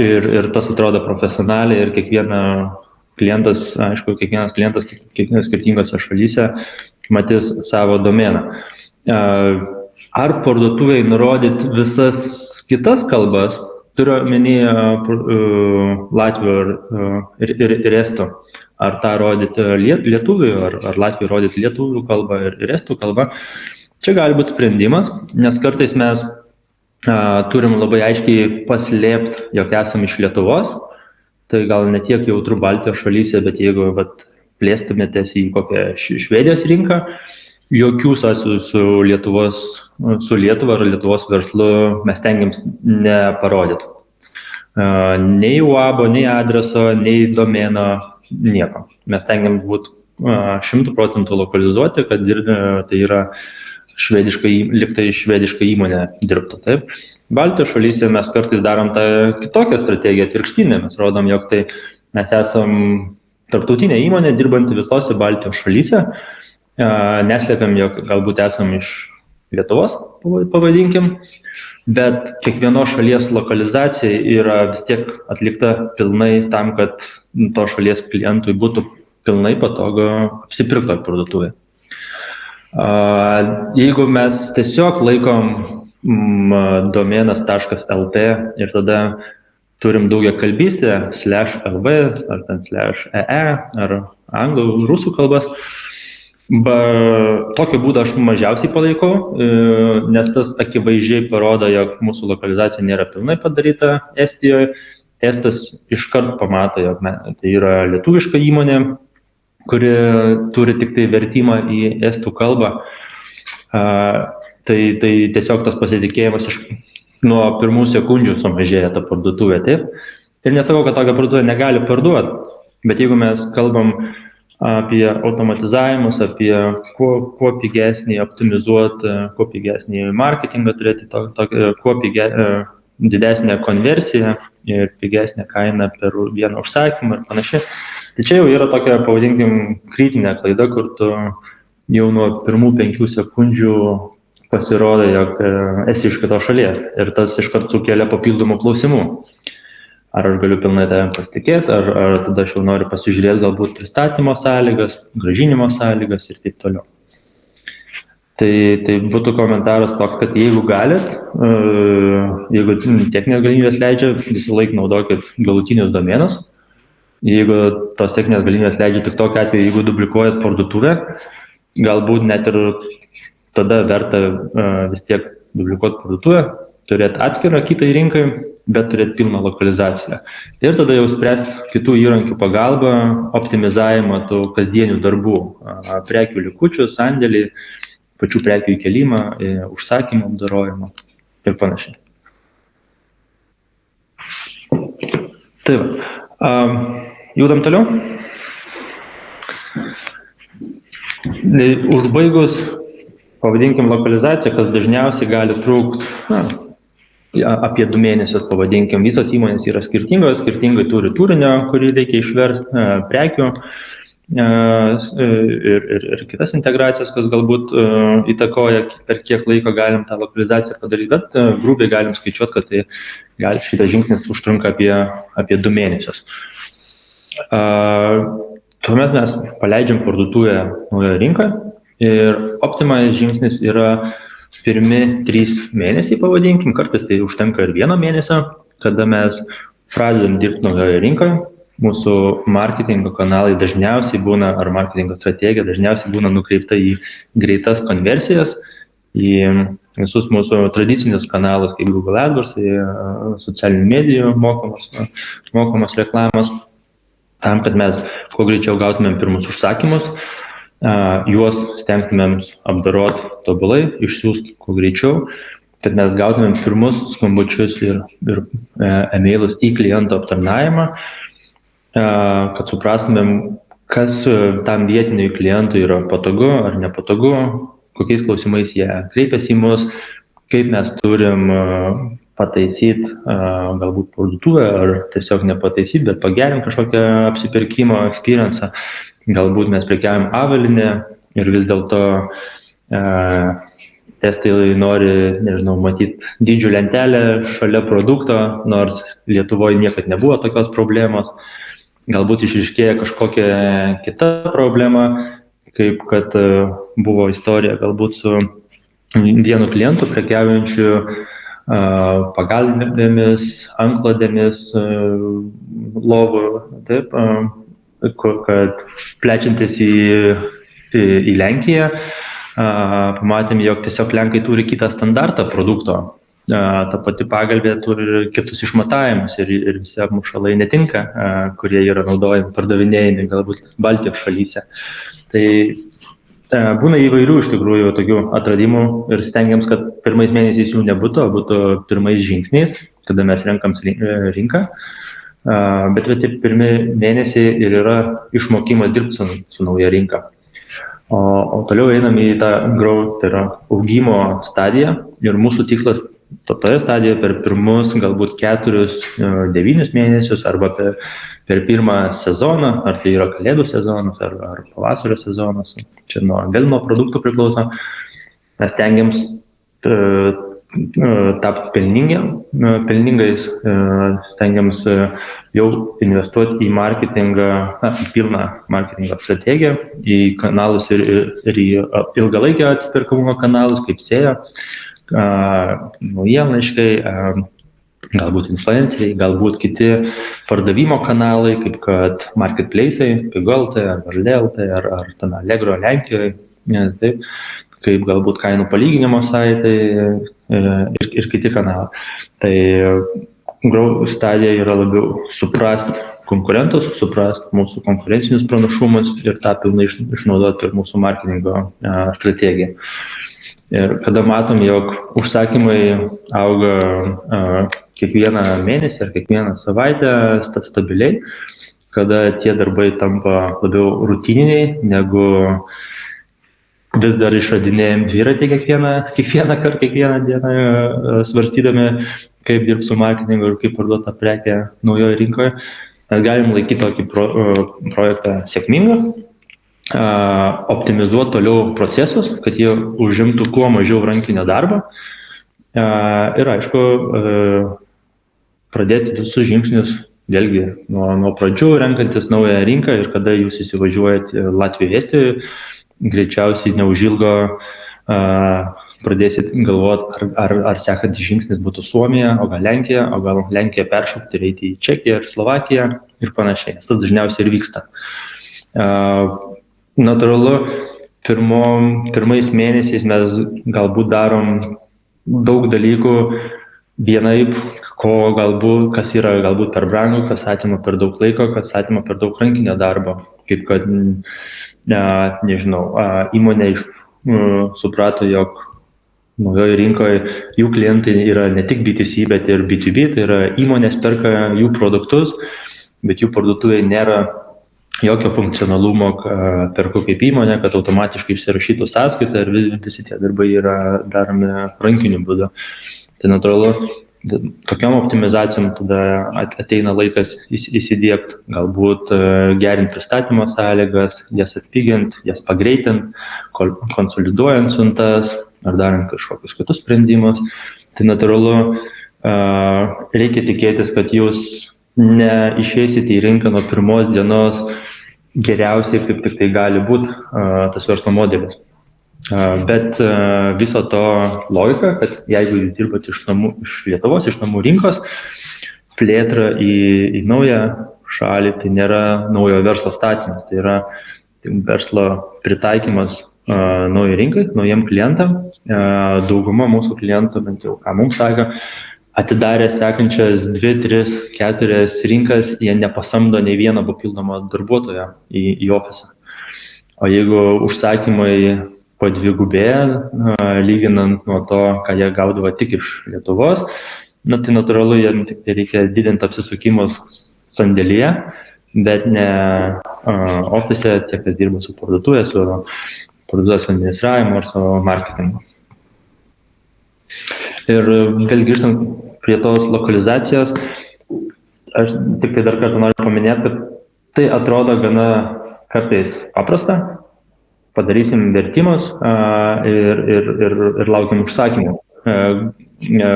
ir tas atrodo profesionaliai ir kiekvienas klientas skirtingose šalyse matys savo domeną. Ar parduotuviai nurodyti visas kitas kalbas, turiu omeny latvių ir estų, ar tą rodyti lietuvių, ar latvių rodyti lietuvių kalbą ir estų kalbą. Čia gali būti sprendimas, nes kartais mes turim labai aiškiai paslėpti, jog esame iš Lietuvos, tai gal ne tiek jautru Baltijos šalyse, bet jeigu plėstumėtės į kokią Švedijos rinką, jokių sąsajų su Lietuva ar Lietuvos verslu mes stengiams neparodyti. Nei UAB, nei adreso, nei domeno, nieko. Mes stengiam būti 100% lokalizuoti, kad tai yra liktai švediška įmonė dirbtų. Taip. Baltijos šalyse mes kartais darom tą kitokią strategiją, atvirkštinę. Mes rodom, jog tai mes esam tarptautinė įmonė dirbanti visose Baltijos šalyse. Neslėpiam, jog galbūt esam iš Lietuvos, pavadinkim, bet kiekvienos šalies lokalizacija yra vis tiek atlikta pilnai tam, kad to šalies klientui būtų pilnai patogu apsipirkti parduotuvėje. Jeigu mes tiesiog laikom domenas.lt ir tada turim daugiakalbystę /lv ar ten /ee ar anglų, rusų kalbas, tokį būdą aš mažiausiai palaikau, nes tas akivaizdžiai parodo, jog mūsų lokalizacija nėra pilnai padaryta Estijoje. Estas iškart pamato, jog tai yra lietuviška įmonė, kuri turi tik tai vertimą į estų kalbą. Tai tiesiog tas pasitikėjimas nuo pirmų sekundžių sumažėja ta parduotuvė, taip. Ir nesakau, kad tokią parduotuvę negali parduoti, bet jeigu mes kalbam apie automatizavimus, apie kuo pigesnį optimizuoti, kuo pigesnį marketingą turėti, kuo didesnę konversiją ir pigesnę kainą per vieną užsakymą ir panašiai. Tai čia jau yra tokia, pavadinkim, kritinė klaida, kur tu jau nuo pirmų 5 sekundžių pasirodo, jog esi iš kitos šalies ir tas iškart sukelia papildomų klausimų. Ar aš galiu pilnai tavim pasitikėti, ar tada aš jau noriu pasižiūrėti galbūt pristatymo sąlygas, grąžinimo sąlygas ir taip toliau. Tai būtų komentaras toks, kad jeigu galit, jeigu techninės galimybės leidžia, visą laiką naudokit galutinius domenus. Jeigu tos techninės galimybės leidžia tik tokiu atveju, jeigu duplikuojat parduotuvę, galbūt net ir tada verta vis tiek duplikuoti parduotuvę, turėti atskirą kitai rinkai, bet turėti pilną lokalizaciją. Ir tada jau spręsti kitų įrankių pagalba, optimizavimą tų kasdienių darbų, prekių likučių, sandėlį, pačių prekių įkelimą, užsakymų apdorojimą ir panašiai. Tai va, judam toliau. Užbaigus, pavadinkim, lokalizaciją, kas dažniausiai gali trukti apie 2 mėnesius, pavadinkim. Visos įmonės yra skirtingos, skirtingai turi turinio, kurį reikia išversti, prekių ir kitas integracijas, kas galbūt įtakoja, per kiek laiko galim tą lokalizaciją padaryti, bet grubiai galim skaičiuoti, kad šitas žingsnis užtrunka apie 2 mėnesius. Tuomet mes paleidžiam parduotuvę naujoje rinkoje ir optimalinis žingsnis yra pirmi 3 mėnesiai, pavadinkim, kartais tai užtenka ir 1 mėnesio, kada mes pradedam dirbti naujoje rinkoje. Mūsų marketingo kanalai dažniausiai būna, ar marketingo strategija dažniausiai būna nukreipta į greitas konversijas, į visus mūsų tradicinius kanalus, kaip Google AdWords, į socialinių medijų mokamos reklamos, tam, kad mes kuo greičiau gautumėm pirmus užsakymus, juos stengtumėm apdoroti tobulai, išsiųsti kuo greičiau, kad mes gautumėm pirmus skambučius ir e-mailus į kliento aptarnavimą, kad suprastumėm, kas tam vietiniui klientui yra patogu ar nepatogu, kokiais klausimais jie kreipiasi į mus, kaip mes turim pataisyti galbūt parduotuvę ar tiesiog nepataisyti, bet pagerinti kažkokią apsipirkimo experience. Galbūt mes prekiaujam avalynę ir vis dėlto testai nori, matyti dydžių lentelę šalia produkto, nors Lietuvoje niekad nebuvo tokios problemos. Galbūt išryškėja kažkokia kita problema, kaip kad buvo istorija galbūt su vienu klientu prekiaujančiu pagalvėmis, antklodėmis, lovų, taip, kad plečiantis į Lenkiją, pamatėm, jog tiesiog Lenkai turi kitą standartą produkto. Ta pati pagalvė turi kitus išmatavimus ir visi apmušalai netinka, kurie yra naudojami, pardavinėjami galbūt Baltijos šalyse. Tai būna įvairių iš tikrųjų tokių atradimų ir stengiams, kad pirmais mėnesiais jų nebūtų, o būtų pirmais žingsniais, kada mes renkam rinką. Bet tie pirmi mėnesiai ir yra išmokimas dirbti su nauja rinka. O toliau einam į tą growth, tai yra augimo stadiją ir mūsų tikslas toje stadijoje per pirmus galbūt 4-9 mėnesius arba per pirmą sezoną, ar tai yra kalėdų sezonas ar pavasario sezonas, čia vėl nuo produktų priklauso, mes tengiams tapti pelningais, stengiams jau investuoti į marketingą, į pilną marketingo strategiją, į kanalus ir į ilgalaikio atsiperkamumo kanalus, kaip SEO, naujienlaiškai, galbūt influenceriai, galbūt kiti pardavimo kanalai, kaip kad marketplace'ai, Pigu.lt, ar Veržlė.lt, ar ten Allegro Lenkijoje, taip, kaip galbūt kainų palyginimo saitai ir kiti kanalai. Tai growth stadija yra labiau suprasti konkurentus, suprasti mūsų konkurencinius pranašumus ir tą pilnai išnaudoti ir mūsų marketingo strategiją. Ir kada matom, jog užsakymai auga kiekvieną mėnesį ar kiekvieną savaitę stabiliai, kada tie darbai tampa labiau rutininiai, negu vis dar išradinėjom dviratį kiekvieną kartą, kiekvieną dieną svarstydami, kaip dirbti su marketingu ir kaip parduoti tą prekę naujoje rinkoje. Mes galim laikyti tokį projektą sėkmingą, optimizuoti toliau procesus, kad jie užimtų kuo mažiau rankinio darbo ir, aišku, pradėti visus žingsnius vėlgi nuo pradžių, renkantis naują rinką ir kada jūs įsivažiuojat Latvijoje, Estijoje, greičiausiai neužilgo pradėsit galvoti, ar sekantis žingsnis būtų Suomija, o gal Lenkija, o gal Lenkiją peršokti ir eiti į Čekiją ir Slovakiją ir panašiai. Tas dažniausiai ir vyksta. Natūralu, pirmais mėnesiais mes galbūt darom daug dalykų vienaip, kas yra galbūt per brangu, kas atima per daug laiko, kas atima per daug rankinio darbo. Kaip kad, nežinau, įmonė suprato, jog Naujoje rinkoje jų klientai yra ne tik B2C, bet ir B2B, tai yra įmonės perka jų produktus, bet jų parduotuvėje nėra jokio funkcionalumo, perku kaip įmonė, kad automatiškai išsirašytų sąskaitą ir visi tie darbai yra daromi rankiniu būdu. Tai natūralu, tokiam optimizacijom tada ateina laikas įsidiegti, galbūt gerinti pristatymo sąlygas, jas atpigint, jas pagreitint, konsoliduojant siuntas ar darant kažkokius kitus sprendimus. Tai natūralu, reikia tikėtis, kad jūs neišeisite į rinką nuo pirmos dienos geriausiai, kaip tik tai gali būti tas verslo modelis. Bet viso to logika, kad jeigu jūs dirbate iš Lietuvos, iš namų rinkos, plėtra į naują šalį, tai nėra naujo verslo statymas, tai yra verslo pritaikymas naujai rinkai, naujiem klientam. Dauguma mūsų klientų, bent jau ką mums sako, atidarę sekančias 2, 3, 4 rinkas, jie nepasamdo nei vieno papildomo darbuotojo į ofisą. O jeigu užsakymai padvigubėja, lyginant nuo to, ką jie gaudavo tik iš Lietuvos, tai natūralu, jiems tik tai reikia didinti apsisukimus sandėlyje, bet ne ofise, tie, kas dirba su parduotuvė, su parduotuvės administravimu ar su marketingu. Ir vėl grįžtant prie tos lokalizacijos, aš tik tai dar kartą noriu paminėti, kad tai atrodo gana kartais paprasta. Padarysim vertimus ir laukiam užsakymų.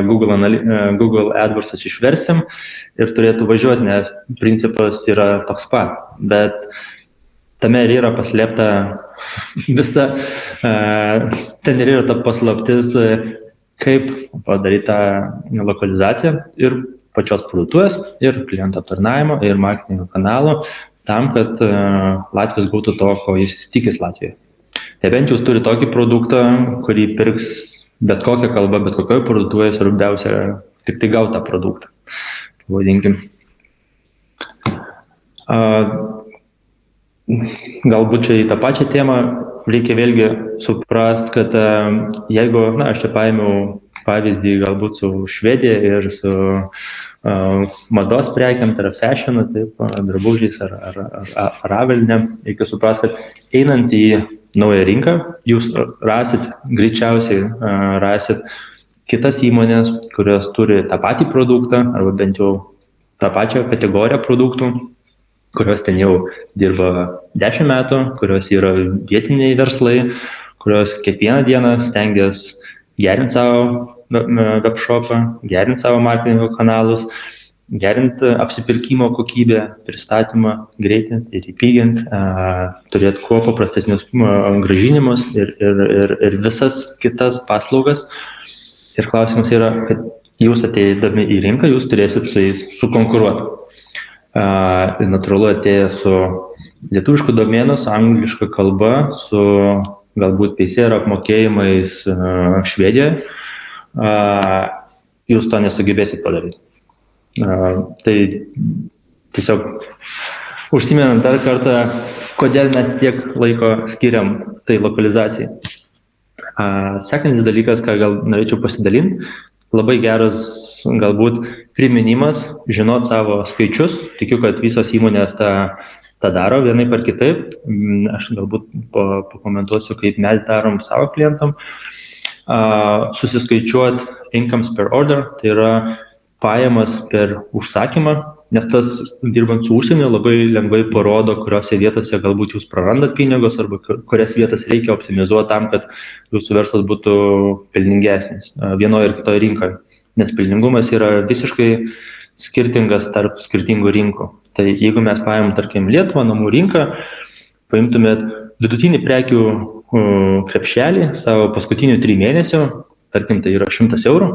Google AdWords išversim ir turėtų važiuoti, nes principas yra toks pat. Bet tame ir yra paslėpta visa, ten ir yra ta paslaptis, kaip padaryti tą lokalizaciją ir pačios parduotuvės, ir klientų aptarnavimo, ir marketingo kanalų, tam, kad Latvijos būtų to, ko jis tikis Latvijoje. Tai bent jūs turi tokį produktą, kurį pirks bet kokią kalbą, bet kokioje parduotuvėje, svarbiausia tik tai gauti tą produktą. Vadinkim. Galbūt čia į tą pačią temą reikia vėlgi suprast, kad jeigu, aš čia paėmiau pavyzdį galbūt su Švedija ir su mados prekiam, tai yra fashionu, taip, drabužiais ar avalynėm, reikia suprast, kad einant į naują rinką, jūs greičiausiai rasit kitas įmonės, kurios turi tą patį produktą, arba bent jau tą pačią kategoriją produktų, kurios ten jau dirba 10 metų, kurios yra vietiniai verslai, kurios kiekvieną dieną stengiasi gerinti savo webshopą, gerinti savo marketingo kanalus, gerinti apsipirkimo kokybę, pristatymą, greitį ir įpigint, turėti kuo paprastesnius grąžinimus ir visas kitas paslaugas. Ir klausimas yra, kad jūs ateidami į rinką, jūs turėsit su jais sukonkuruoti. Natūralu atėję su lietuvišku domenu, su angliška kalba, su galbūt teisėjų apmokėjimais Švedijoje, jūs to nesugebėsit padaryti. Tai tiesiog užsimenant dar kartą, kodėl mes tiek laiko skiriam tai lokalizacijai. Sekantis dalykas, ką gal norėčiau pasidalinti, labai geras galbūt priminimas, žinot savo skaičius. Tikiu, kad visos įmonės tą daro vienaip ar kitaip. Aš galbūt pakomentuosiu, kaip mes darom savo klientam. Susiskaičiuot incomes per order, tai yra pajamas per užsakymą, nes tas dirbant su užsieniu labai lengvai parodo, kuriuose vietose galbūt jūs prarandat pinigus arba kurias vietas reikia optimizuoti tam, kad jūsų verslas būtų pelningesnis vienoje ir kitoje rinkoje. Nes pelningumas yra visiškai skirtingas tarp skirtingų rinkų. Tai jeigu mes paėmėm, tarkim, Lietuvą, namų rinką, paimtumėt vidutinį prekių krepšelį savo paskutinių 3 mėnesių, tarkim, tai yra 100 eurų.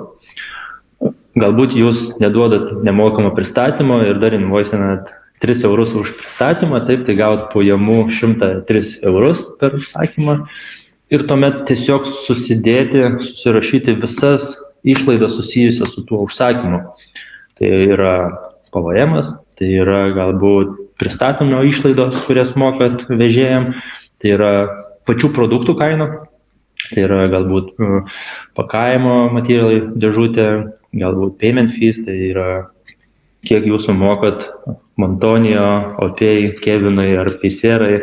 Galbūt jūs neduodat nemokamo pristatymo ir dar invoicinat 3 eurus už pristatymą, taip, tai gaut pajamų 103 eurus per užsakymą ir tuomet tiesiog susirašyti visas išlaidas susijusias su tuo užsakymu. Tai yra PVM-as, tai yra galbūt pristatymo išlaidos, kurias mokat vežėjam, tai yra pačių produktų kaina, Tai yra galbūt pakavimo materialai dėžutė, galbūt payment fees, tai yra kiek jūs sumokat Montonijo, Opei, Kevinui ar Peiserai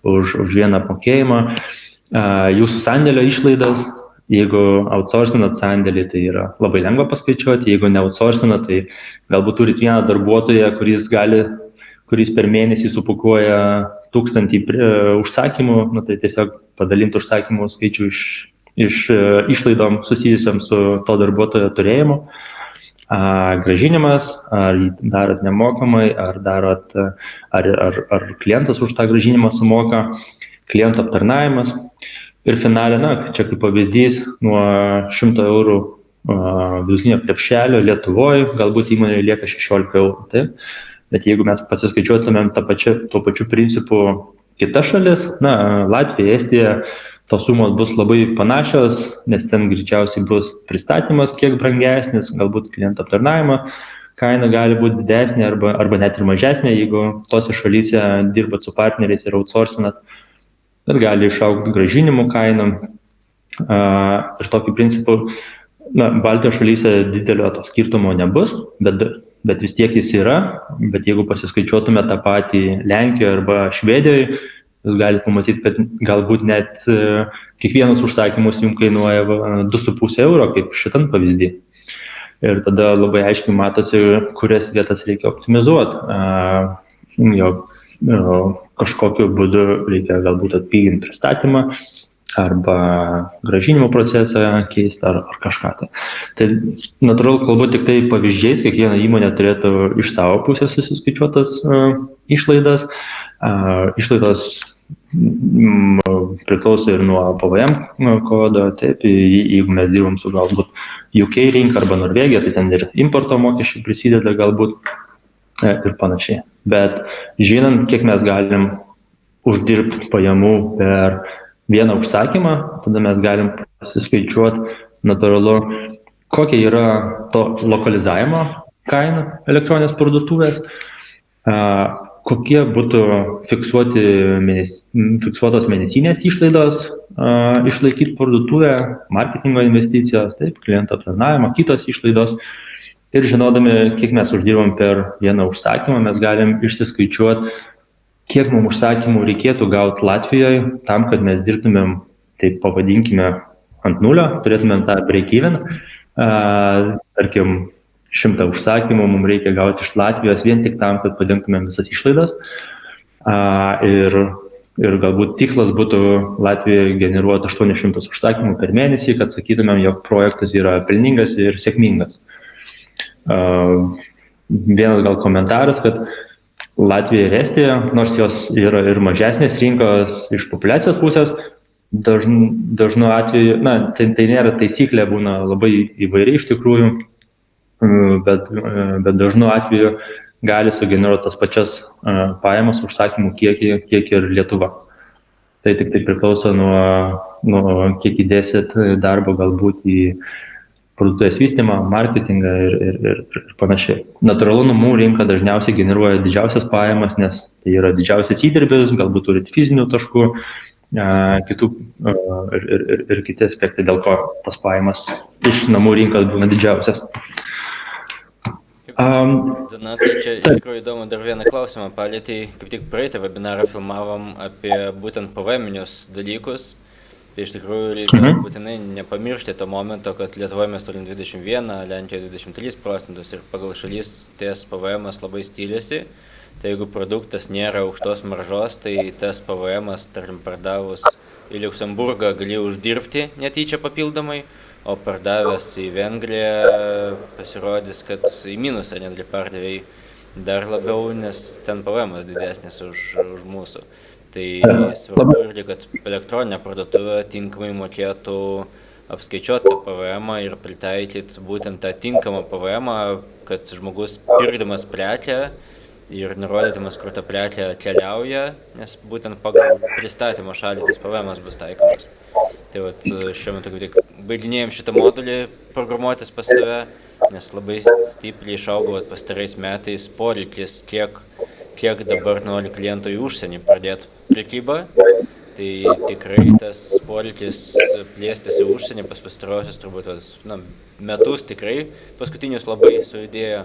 už vieną apmokėjimą. Jūsų sandėlio išlaidas, jeigu outsourcinat sandėlį, tai yra labai lengva paskaičiuoti, jeigu ne outsourcinat, tai galbūt turit vieną darbuotoją, kuris per mėnesį supakuoja 1000 užsakymų, tai tiesiog padalinti užsakymų skaičių iš išlaidom susijusiam su to darbuotojo turėjimu. Grąžinimas, ar darot nemokamai, ar klientas už tą grąžinimą sumoka, kliento aptarnavimas. Ir finale, čia kaip pavyzdys, nuo 100 eurų vidutinio krepšelio Lietuvoje galbūt įmonėje lieka 16 eurų. Taip? Bet jeigu mes pasiskaičiuotumėm tuo pačiu principu kitas šalis, Latvija, Estija, tos sumos bus labai panašios, nes ten greičiausiai bus pristatymas kiek brangesnis, galbūt kliento aptarnavimo kaina gali būti didesnė arba net ir mažesnė, jeigu tose šalyse dirbat su partneriais ir outsourcinat, bet gali išaugti grąžinimų kainą. Ir tokiu principu, Baltijos šalyse didelio to skirtumo nebus, bet vis tiek jis yra, bet jeigu pasiskaičiuotume tą patį Lenkijoje arba Švedijoje, jūs galite pamatyti, kad galbūt net kiekvienas užsakymus jums kainuoja 2,5 euro, kaip šitam pavyzdį. Ir tada labai aiškiai matosi, kurias vietas reikia optimizuoti. Kažkokiu būdu reikia galbūt atpiginti pristatymą arba grąžinimo procesą keisti ar kažką. Tai natūralu, kalbu tik tai pavyzdžiais, kiekviena įmonė turėtų iš savo pusės susiskaičiuotas išlaidas. Išlaidos priklauso ir nuo PVM kodo, taip, jeigu mes dirbam su galbūt UK rinka arba Norvegija, tai ten ir importo mokesčiai prisideda galbūt ir panašiai. Bet žinant, kiek mes galim uždirbti pajamų per vieną užsakymą, tada mes galim pasiskaičiuoti natūralu, kokia yra to lokalizavimo kaina elektroninės parduotuvės, kokie būtų fiksuotos mėnesinės išlaidos išlaikyti parduotuvę, marketingo investicijos, taip, kliento aptarnavimo, kitos išlaidos. Ir žinodami, kiek mes uždirbam per vieną užsakymą, mes galim išsiskaičiuoti, kiek mums užsakymų reikėtų gauti Latvijoje, tam, kad mes dirbtumėm, taip pavadinkime, ant nulio, turėtumėm tą break-even, tarkim, 100 užsakymų mums reikia gauti iš Latvijos vien tik tam, kad padengtumėm visas išlaidas. Ir galbūt tikslas būtų Latvijoje generuoti 800 užsakymų per mėnesį, kad sakytumėm, jog projektas yra pelningas ir sėkmingas. Vienas gal komentaras, kad Latvija ir Estija, nors jos yra ir mažesnės rinkos iš populiacijos pusės, dažnu atveju, tai nėra taisyklė, būna labai įvairiai iš tikrųjų, bet dažnu atveju gali sugeneruoti tas pačias pajamas užsakymų kiek ir Lietuva. Tai tik tai priklauso nuo kiek įdėsit darbo galbūt į parduotuvės vystymą, marketingą ir panašiai. Natūralu, namų rinka dažniausiai generuoja didžiausias pajamas, nes tai yra didžiausias įdirbis, galbūt turit fizinių taškų, kitų ir kiti aspektai, dėl ko tas pajamas iš namų rinkos būna didžiausias. Donatai, čia iš tikrųjų įdomu dar vieną klausimą palėtėjai. Kaip tik praeitą webinarą filmavom apie būtent PVM-inius dalykus. Tai iš tikrųjų reikia būtinai nepamiršti to momento, kad Lietuvoje mes turim 21, Lenkijoje 23% ir pagal šalis ties PVM-as labai stiliasi. Tai jeigu produktas nėra aukštos maržos, tai tas PVM-as, tarkim, pardavus į Liuksemburgą gali uždirbti netyčia papildomai, o pardavęs į Vengriją pasirodys, kad į minusą netgi pardavėjai dar labiau, nes ten PVM-as didesnis už mūsų. Tai svarbu irgi, kad elektroninė parduotuvė tinkamai mokėtų apskaičiuoti tą PVM-ą ir pritaikyti būtent tą tinkamą PVM-ą, kad žmogus pirkdamas prekę ir nurodydamas, kur ta prekė keliauja, nes būtent pagal pristatymo šalį tas PVM-as bus taikomas. Tai vat, šiuo metu kaip tik baiginėjom šitą modulį programuotis pas save, nes labai stipriai išaugo pastarais metais poreikis, kiek dabar nori klientų į užsienį pradėti prekybą. Tai tikrai tas poreikis plėstis į užsienį pastaruosius turbūt metus tikrai paskutinius labai sujudėjo.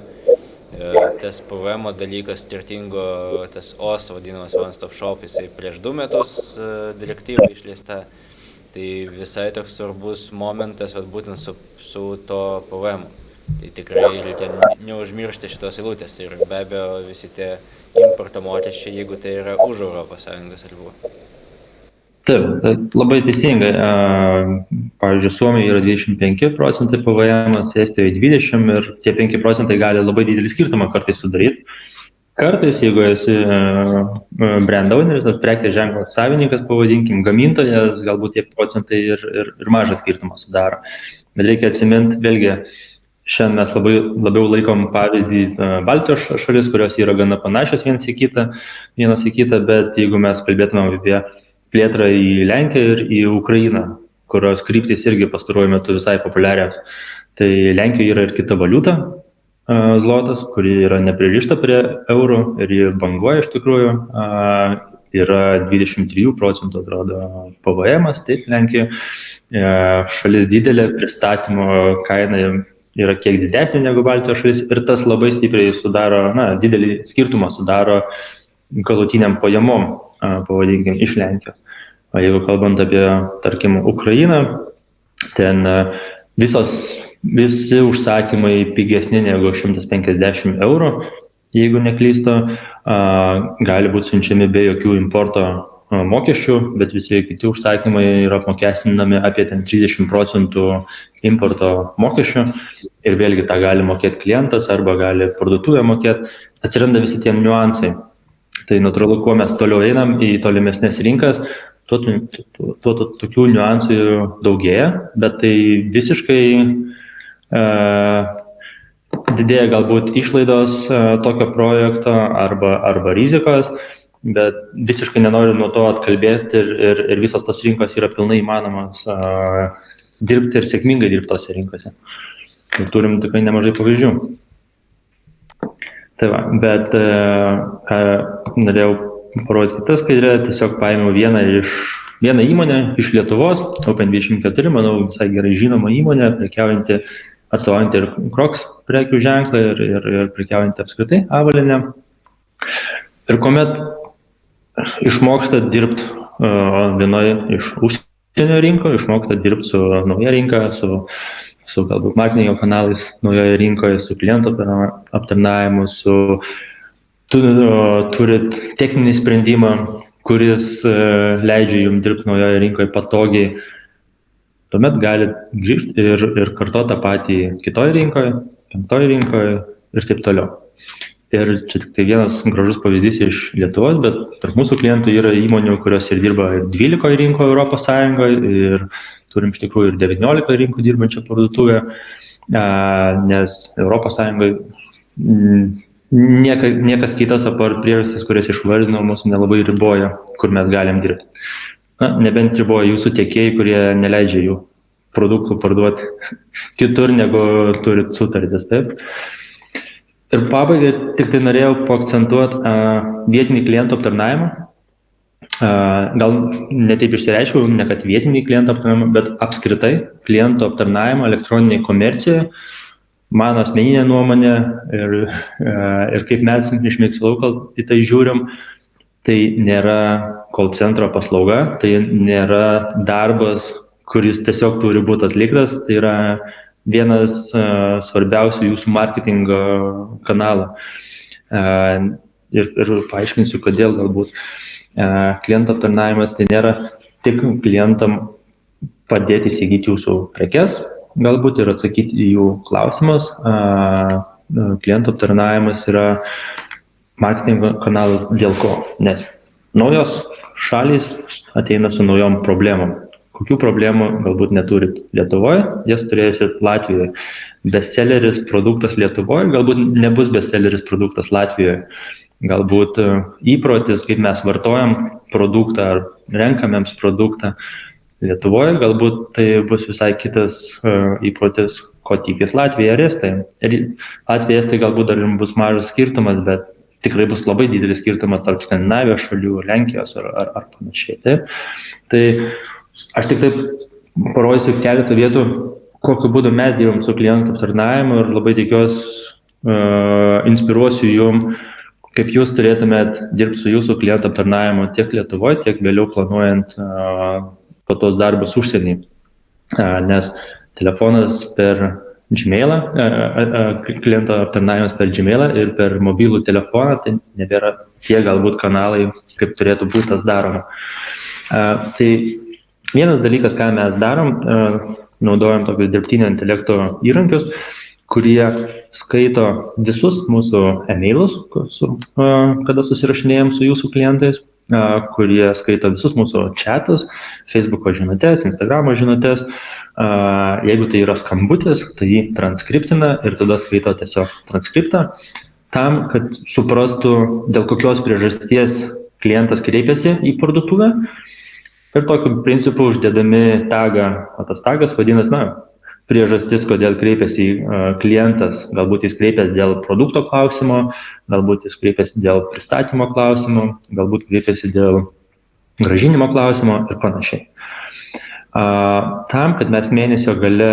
Tas PVM dalykas skirtingo, tas OS vadinamas One Stop Shop, jisai prieš 2 metus direktyva išleista. Tai visai toks svarbus momentas būtent su to PVM. Tai tikrai reikia neužmiršti šitos eilutės ir be abejo visi tie importo mokesčiai, jeigu tai yra už ES ribų. Taip, labai teisingai. Pavyzdžiui, Suomijoje yra 25% PVM, Estijoje 20% ir tie 5% gali labai didelį skirtumą kartais sudaryti. Kartais, jeigu esi brand owneris, tas prekės ženklo savininkas, pavadinkim, gamintojas, galbūt tie procentai ir mažą skirtumą sudaro. Bet reikia atsiminti, vėlgi, šiandien mes labiau laikom pavyzdį Baltijos šalis, kurios yra gana panašios vienas į kitą, bet jeigu mes kalbėtumėm apie plėtrą į Lenkiją ir į Ukrainą, kurios kryptys irgi pastaruoju metu visai populiarios. Tai Lenkijoje yra ir kita valiuta, zlotas, kuri yra nepririšta prie eurų ir ji banguoja iš tikrųjų. Yra 23% atrodo PVM, taip Lenkijoje. Šalis didelė, pristatymo kaina yra kiek didesnė negu Baltijos šalis ir tas labai stipriai sudaro, didelį skirtumą sudaro galutiniam pajamom, pavadinkim, iš Lenkijos. O jeigu kalbant apie, tarkim, Ukrainą, ten visi užsakymai pigesni negu 150 eurų, jeigu neklystu, gali būti siunčiami be jokių importo mokesčių, bet visi kiti užsakymai yra apmokestinami apie 30% importo mokesčių ir vėlgi tą gali mokėti klientas arba gali parduotuvė mokėti. Atsiranda visi tie niuansai. Tai natūralu, kuo mes toliau einam į tolimesnės rinkas, tokių niuansų daugėja, bet tai visiškai didėja galbūt išlaidos tokio projekto arba rizikos, bet visiškai nenoriu nuo to atkalbėti ir visos tos rinkos yra pilnai įmanomas dirbti ir sėkmingai dirbti tose rinkose. Ir turim tikrai nemažai pavyzdžių. Tai va, bet ką norėjau parodyti kitą skaidrę, tiesiog paėmiau vieną įmonę iš Lietuvos, Open24, manau, visai gerai žinoma įmonė, prekiaujanti, atstovaujanti ir Crocs prekių ženklą ir prekiaujanti apskritai avalynę. Ir kuomet išmoksta dirbti vienoje iš užsienio rinko, išmoksta dirbti su nauja rinka, su galbūt marketingo kanalais naujoje rinkoje, su klientų aptarnavimu, turit techninį sprendimą, kuris leidžia jums dirbti naujoje rinkoje patogiai, tuomet galit grįžti ir kartoti tą patį kitoje rinkoje, penktoje rinkoje ir taip toliau. Ir čia tik tai vienas gražus pavyzdys iš Lietuvos, bet tarp mūsų klientų yra įmonių, kurios ir dirba 12 rinkų Europos Sąjungoje ir turim iš tikrųjų ir 19 rinkų dirbančią parduotuvę, nes Europos Sąjungoje niekas kitas apart priežastis, kurias išvardinau, mūsų nelabai riboja, kur mes galim dirbti. Nebent riboja jūsų tiekėjai, kurie neleidžia jų produktų parduoti kitur, negu turit sutartis, taip. Ir pabaigai tik tai norėjau paakcentuoti vietinį klientų aptarnavimą. Gal netaip išsireiškiau, ne kad vietinį klientų aptarnavimą, bet apskritai klientų aptarnavimą elektroninėje komercijoje. Mano asmeninė nuomonė ir kaip mes iš Mix Local į tai žiūrim, tai nėra call centro paslauga, tai nėra darbas, kuris tiesiog turi būti atliktas, tai yra vienas svarbiausių jūsų marketingo kanalų. Ir paaiškinsiu, kodėl galbūt. Klientų aptarnavimas tai nėra tik klientam padėti įsigyti jūsų prekes, galbūt ir atsakyti į jų klausimus. Klientų aptarnavimas yra marketingo kanalas dėl ko? Nes naujos šalys ateina su naujom problemom. Kokių problemų galbūt neturit Lietuvoje, jas turėsit Latvijoje. Bestselleris produktas Lietuvoje galbūt nebus bestselleris produktas Latvijoje. Galbūt įprotis, kaip mes vartojam produktą ar renkamėms produktą Lietuvoje, galbūt tai bus visai kitas įprotis, ko tikis Latvija ir Estija. Ir Latvija, Estija galbūt dar bus mažas skirtumas, bet tikrai bus labai didelis skirtumas tarp Skandinavijos šalių, Lenkijos ar panašiai. Taip. Tai aš tik taip parodysiu keletą vietų, kokiu būdu mes dirbam su klientų aptarnavimu ir labai tikiuosi inspiruosiu jum, kaip jūs turėtumėt dirbti su jūsų klientų aptarnavimu tiek Lietuvoje, tiek vėliau planuojant po tos darbus užsienį. Nes telefonas per Gmailą, kliento aptarnavimas per Gmailą ir per mobilų telefoną, tai nebėra tie galbūt kanalai, kaip turėtų būti tas daroma. Tai vienas dalykas, ką mes darom, naudojam tokius dirbtinio intelekto įrankius, kurie skaito visus mūsų e-mailus, kada susirašinėjom su jūsų klientais, kurie skaito visus mūsų chatus, Facebook'o žinutės, Instagram'o žinutės. Jeigu tai yra skambutis, tai jį transkriptina ir tada skaito tiesiog transkriptą, tam, kad suprastų, dėl kokios priežasties klientas kreipiasi į parduotuvę. Ir tokiu principu uždėdami tagą, o tas tagas vadinasi, priežastis, kodėl kreipiasi klientas, galbūt jis kreipiasi dėl produkto klausimo, galbūt jis kreipiasi dėl pristatymo klausimo, galbūt kreipiasi dėl grąžinimo klausimo ir panašiai. Tam, kad mes mėnesio gale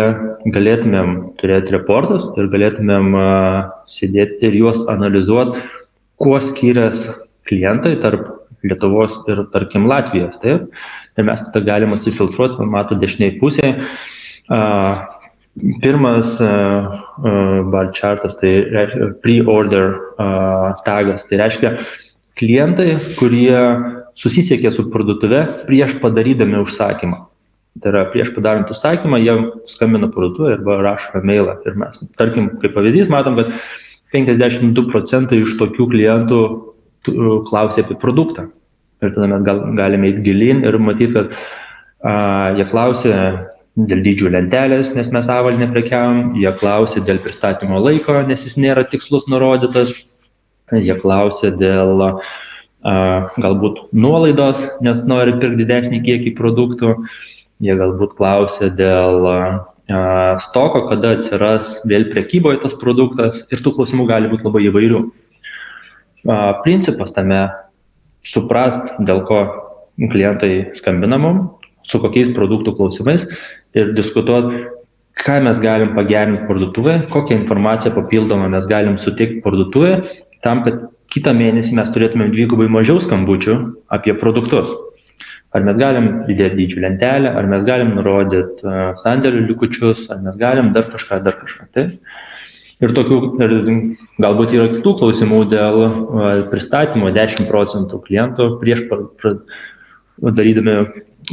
galėtumėm turėti reportus ir galėtumėm sėdėti ir juos analizuoti, kuo skiriasi klientai tarp Lietuvos ir, tarkim, Latvijos. Taip? Ir mes tada galim atsifiltruoti, mato dešiniai pusėje. Pirmas bar chartas, tai reiškia pre-order tagas, tai reiškia klientai, kurie susisiekė su parduotuve prieš padarydami užsakymą. Tai yra prieš padarant užsakymą, jie skambina parduotuvę arba rašo mailą. Ir mes, tarkim, kaip pavyzdys, matom, kad 52% iš tokių klientų klausia apie produktą. Ir tada mes galime eiti gilin ir matyti, kad jie klausia dėl dydžių lentelės, nes mes avalynę prekiavom, jie klausia dėl pristatymo laiko, nes jis nėra tikslus nurodytas, jie klausia dėl galbūt nuolaidos, nes nori pirkti didesnį kiekį produktų, jie galbūt klausia dėl stoko, kada atsiras vėl prekyboje tas produktas ir tų klausimų gali būti labai įvairių. Principas tame suprast, dėl ko klientai skambina mum, su kokiais produktų klausimais ir diskutuoti, ką mes galim pagerinti parduotuvėje, kokią informaciją papildomą mes galim suteikti parduotuvėje, tam, kad kitą mėnesį mes turėtumėm dvigubai mažiau skambučių apie produktus. Ar mes galim įdėti dydžių lentelę, ar mes galim nurodyti sandėlių likučius, ar mes galim dar kažką. Tai? Ir galbūt yra kitų klausimų dėl pristatymo. 10% klientų prieš darydami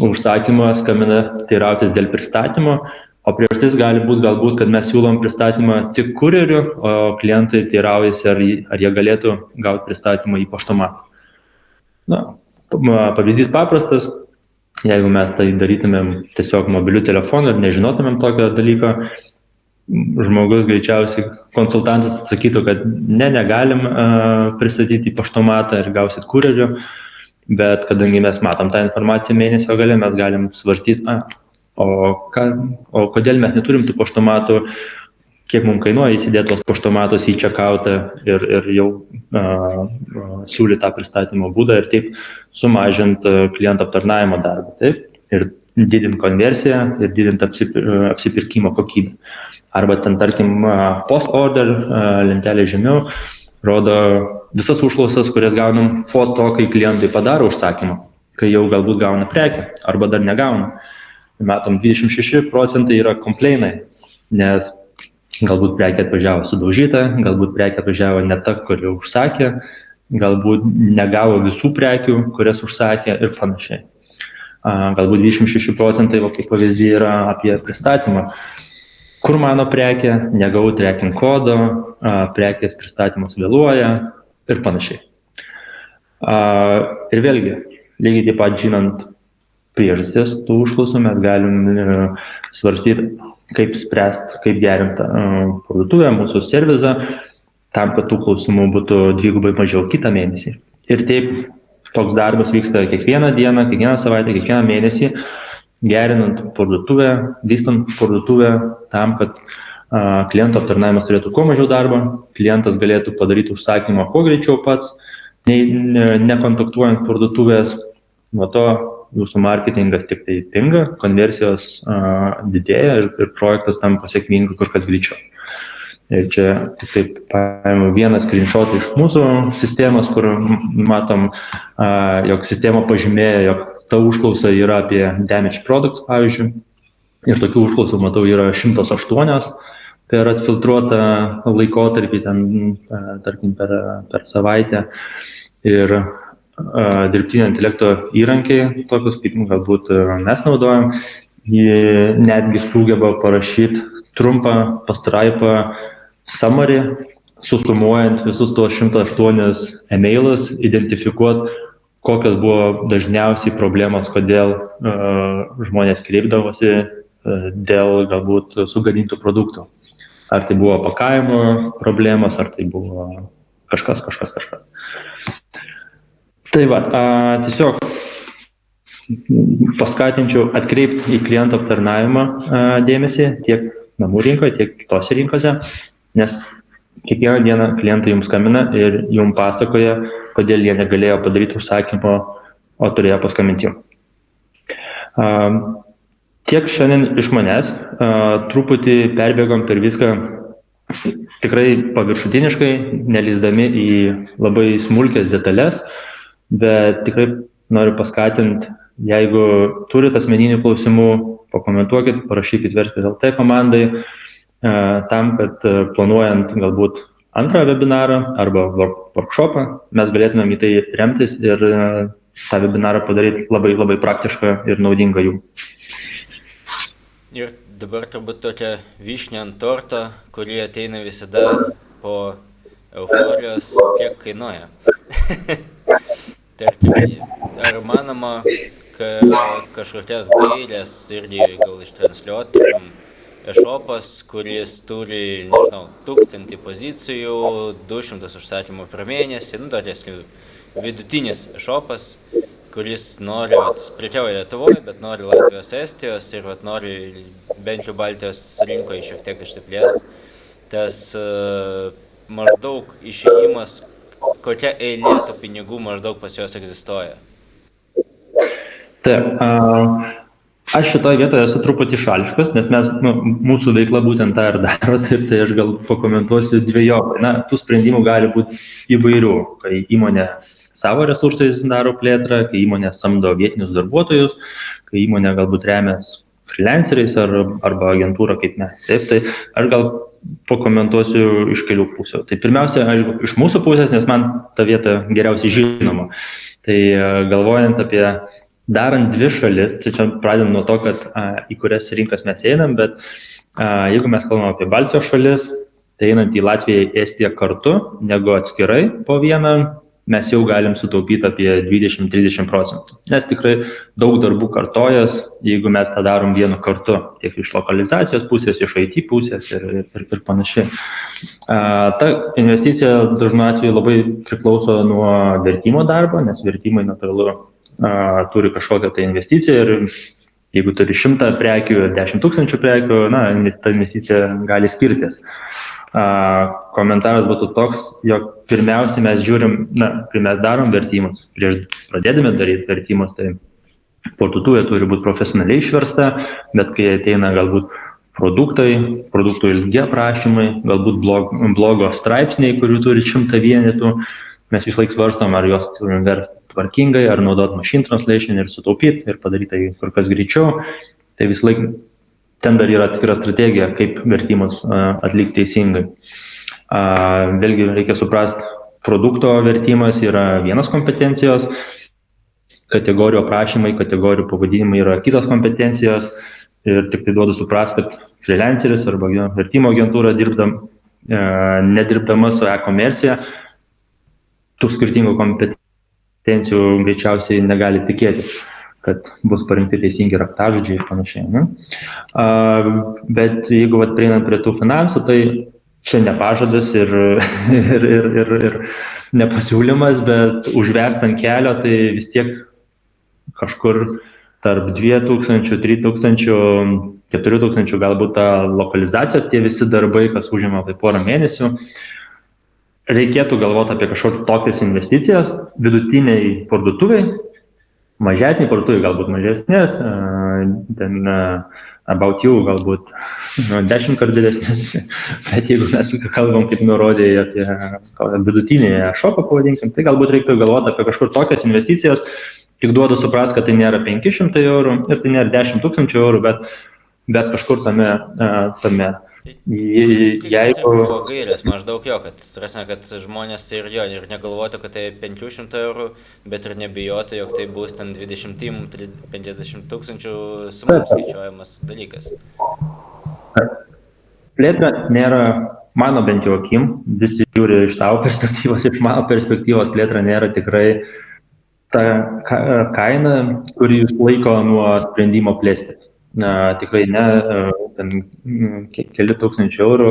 užsakymą skambina teirautis dėl pristatymo, o priežastis gali būti galbūt, kad mes siūlom pristatymą tik kurjeriu, o klientai teiraujasi, ar jie galėtų gauti pristatymą į paštomatą. Pavyzdys paprastas, jeigu mes tai darytumėm tiesiog mobiliu telefonu ir nežinotumėm tokio dalyko, žmogus greičiausiai konsultantas atsakytų, kad negalim pristatyti į paštomatą ir gausit kurjeriu, bet kadangi mes matom tą informaciją mėnesio gale, mes galim svarstyti, o kodėl mes neturim tų paštomatų, kiek mums kainuoja įsidėti tos paštomatus į checkoutą ir jau siūlyti tą pristatymo būdą ir taip sumažinti klientų aptarnavimo darbą. Taip? Ir didinti konversiją ir didinti apsipirkimo kokybę. Arba ten, tarkim, post-order lentelė žemiau rodo visas užklausas, kurias gaunam po to, kai klientai padaro užsakymą, kai jau galbūt gauna prekę arba dar negauna. Matom, 26% yra komplainai, nes galbūt prekė atvažiavo sudaužyta, galbūt prekė atvažiavo ne ta, kuri užsakė, galbūt negavo visų prekių, kurias užsakė ir panašiai. Galbūt 26%, kaip pavyzdį, yra apie pristatymą. Kur mano prekė, negavau tracking kodo, prekės pristatymas vėluoja ir panašiai. Ir vėlgi, lygiai taip pat žinant priežastis tų užklausų, mes galim svarstyti, kaip spręsti, kaip gerinti parduotuvę, mūsų servizą, tam, kad tų klausimų būtų dvigubai mažiau kitą mėnesį. Ir taip toks darbas vyksta kiekvieną dieną, kiekvieną savaitę, kiekvieną mėnesį, gerinant parduotuvę, vystant parduotuvę tam, kad kliento aptarnavimas turėtų kuo mažiau darbo, klientas galėtų padaryti užsakymą kuo greičiau pats, nekontaktuojant parduotuvės, nuo to jūsų marketingas tik tai pinga, konversijos didėja ir projektas tampa sėkmingai kur kas greičiau. Ir čia taip paėmiau vieną screenshot iš mūsų sistemos, kur matom, jog sistema pažymėjo, jog ta užklausa yra apie damaged products, pavyzdžiui. Ir tokių užklausų, matau, yra 108 per atfiltruotą laikotarpį, tarkim, per savaitę. Ir dirbtinio intelekto įrankiai, tokius kaip galbūt mes naudojam, jie netgi sugeba parašyti trumpą pastraipą summary, susumuojant visus tuos 108 emailus, identifikuoti, kokios buvo dažniausiai problemos, kodėl žmonės kreipdavosi dėl galbūt sugadintų produktų. Ar tai buvo pakavimo problemos, ar tai buvo kažkas. Tai va, tiesiog paskatinčiau atkreipti į klientų aptarnavimą dėmesį tiek namų rinkoje, tiek kitose rinkose, nes kiekvieną dieną klientai jums skambina ir jums pasakoja, kodėl jie negalėjo padaryti užsakymo, o turėjo paskambinti jums. Tiek šiandien iš manęs, truputį perbėgom per viską tikrai paviršutiniškai, nelįsdami į labai smulkias detalės, bet tikrai noriu paskatinti, jeigu turit asmeninių klausimų, pakomentuokit, parašykit Verslis.lt komandai, tam, kad planuojant galbūt antrą webinarą arba workshopą, mes galėtumėm į tai remtis ir tą webinarą padaryti labai praktišką ir naudingą jum. Ir dabar turbūt tokia vyšnė ant torto, kurie ateina visada po euforijos, kiek kainuoja. Tarkim, ar manoma, kad kažkokias gairės irgi gal ištransliuotum e-shopas, kuris turi, 1000 pozicijų, 200 užsakymų per mėnesį, tokias vidutinis e-shopas, kuris nori, prekiauja Lietuvoje, bet nori Latvijos, Estijos ir nori bent jau Baltijos rinkoje šiek tiek išsiplėsti. Tas maždaug išėjimas, kokia eilė tų pinigų maždaug pas juos egzistuoja? Taip, aš šitoje vietoje esu truputį šališkas, nes mūsų veikla būtent tą ir daro, tai aš gal pakomentuosiu dvejopai. Tų sprendimų gali būti įvairių, kai įmonė savo resursais daro plėtrą, kai įmonė samdo vietinius darbuotojus, kai įmonė galbūt remia freelanceriais arba agentūra kaip mes. Taip, tai aš gal pakomentuosiu iš kelių pusių. Tai pirmiausia, iš mūsų pusės, nes man ta vieta geriausiai žinoma. Tai galvojant apie darant dvi šalis, tai čia pradedam nuo to, kad į kurias rinkas mes einam, bet jeigu mes kalbam apie Baltijos šalis, tai einant į Latviją, Estiją kartu, negu atskirai po vieną, mes jau galim sutaupyti apie 20-30%. Nes tikrai daug darbų kartojas, jeigu mes tą darom vienu kartu, tiek iš lokalizacijos pusės, iš IT pusės ir panašiai. Ta investicija dažnu atveju labai priklauso nuo vertimo darbo, nes vertimai natūralu turi kažkokią tai investiciją ir jeigu turi 100 prekių ir 10 000 prekių, ta investicija gali skirtis. Komentaras būtų toks, jog pirmiausia mes žiūrim, kai mes darom vertimus, prieš pradėdami daryti vertimus, tai parduotuvė turi būti profesionaliai išversta, bet kai ateina galbūt produktų ilgi aprašymai, galbūt blogo straipsniai, kurių turi 100 vienetų, mes vis laik svarstom, ar juos turim versti tvarkingai, ar naudot machine translation ir sutaupyti ir padaryti tai kur kas greičiau. Tai vis laik ten dar yra atskira strategija, kaip vertimus atlikti teisingai. Vėlgi reikia suprasti, produkto vertimas yra vienas kompetencijos, kategorijų aprašymai, kategorijų pavadinimai yra kitos kompetencijos ir tik tai duodu suprasti, kad freelanceris arba vertimo agentūra nedirbdama su e-komercija, tų skirtingų kompetencijų greičiausiai negali tikėtis, kad bus parinkti teisingi raktažodžiai ir panašiai. Bet jeigu prieinant prie tų finansų, tai čia ne pažadas ir nepasiūlymas, bet užvest ant kelio, tai vis tiek kažkur tarp 2000-3000 4000, galbūt ta lokalizacijos tie visi darbai, kas užima tai porą mėnesių. Reikėtų galvoti apie kažkokias tokias investicijas, vidutiniai parduotuviai, mažesniai parduotuviai galbūt mažesnės, ten About You galbūt 10 kart didesnės, bet jeigu mes kalbam, kaip nurodė, apie vidutinį shopą, pavadinkim, tai galbūt reiktų galvoti apie kažkur tokias investicijas, tik duodu supras, kad tai nėra 500 eurų ir tai nėra 10 000 eurų, bet kažkur tame. Jeigu gairės maždaug kad žmonės ir negalvotų, kad tai 500 eurų, bet ir nebijotų, jog tai bus ten 20-50 tūkstančių sumom skaičiuojamas dalykas. Plėtra nėra, mano bent jau akim, visi žiūri iš savo perspektyvos, iš mano perspektyvos plėtra nėra tikrai ta kaina, kuri jūs laiko nuo sprendimo plėsti. Tikrai ne, ten keli tūkstančių eurų,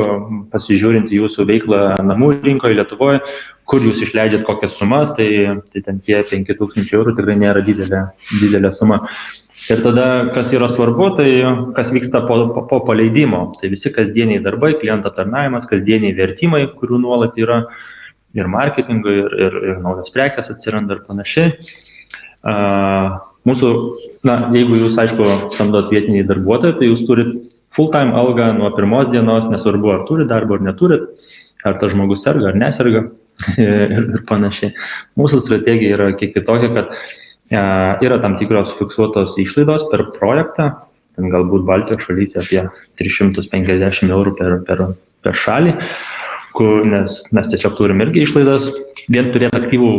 pasižiūrint jūsų veiklą namų rinkoje Lietuvoje, kur jūs išleidžiat kokias sumas, tai ten tie 5000 eurų tikrai nėra didelė suma. Ir tada, kas yra svarbu, tai kas vyksta po paleidimo, tai visi kasdieniai darbai, kliento aptarnavimas, kasdieniai vertimai, kurių nuolat yra, ir marketingo, ir naujos prekės atsiranda ir panašiai. Mūsų, jeigu jūs, aišku, samdot vietiniai darbuotojai, tai jūs turit full-time algą nuo pirmos dienos, nesvarbu, ar turit darbą ar neturit, ar tas žmogus serga ar neserga ir panašiai. Mūsų strategija yra kiek kitokia, kad yra tam tikros fiksuotos išlaidos per projektą, ten galbūt Baltijos šalyse apie 350 eurų per šalį, nes mes tiesiog turim irgi išlaidas, vien turėti aktyvų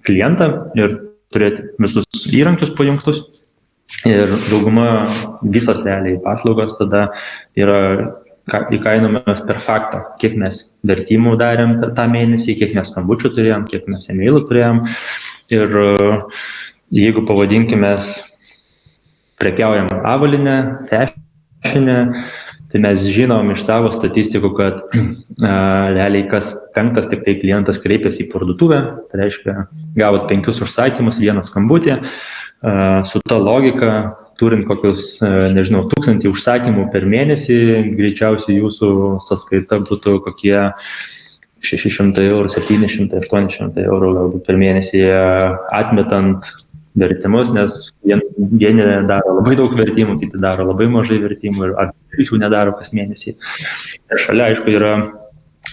klientą ir turėti visus įrankius pajungtus ir dauguma visos realiai paslaugos tada yra įkainomas per faktą, kiek mes vertimų darėm tą mėnesį, kiek mes skambučių turėjom, kiek mes emailų turėjom ir jeigu pavadinkime prekiaujam avalinę, fešinę, tai mes žinom iš savo statistikų, kad realiai kas 5 tik tai klientas kreipiasi į parduotuvę, tai reiškia gavot 5 užsakymus, 1 skambutį, su ta logika, turint kokius, 1000 užsakymų per mėnesį, greičiausiai jūsų sąskaita būtų kokie 600 eurų, 700, 800 eurų galbūt per mėnesį atmetant vertimus, nes vieni daro labai daug vertimų, kiti daro labai mažai vertimų ir ar jų nedaro kas mėnesį. Ir šalia, aišku, yra,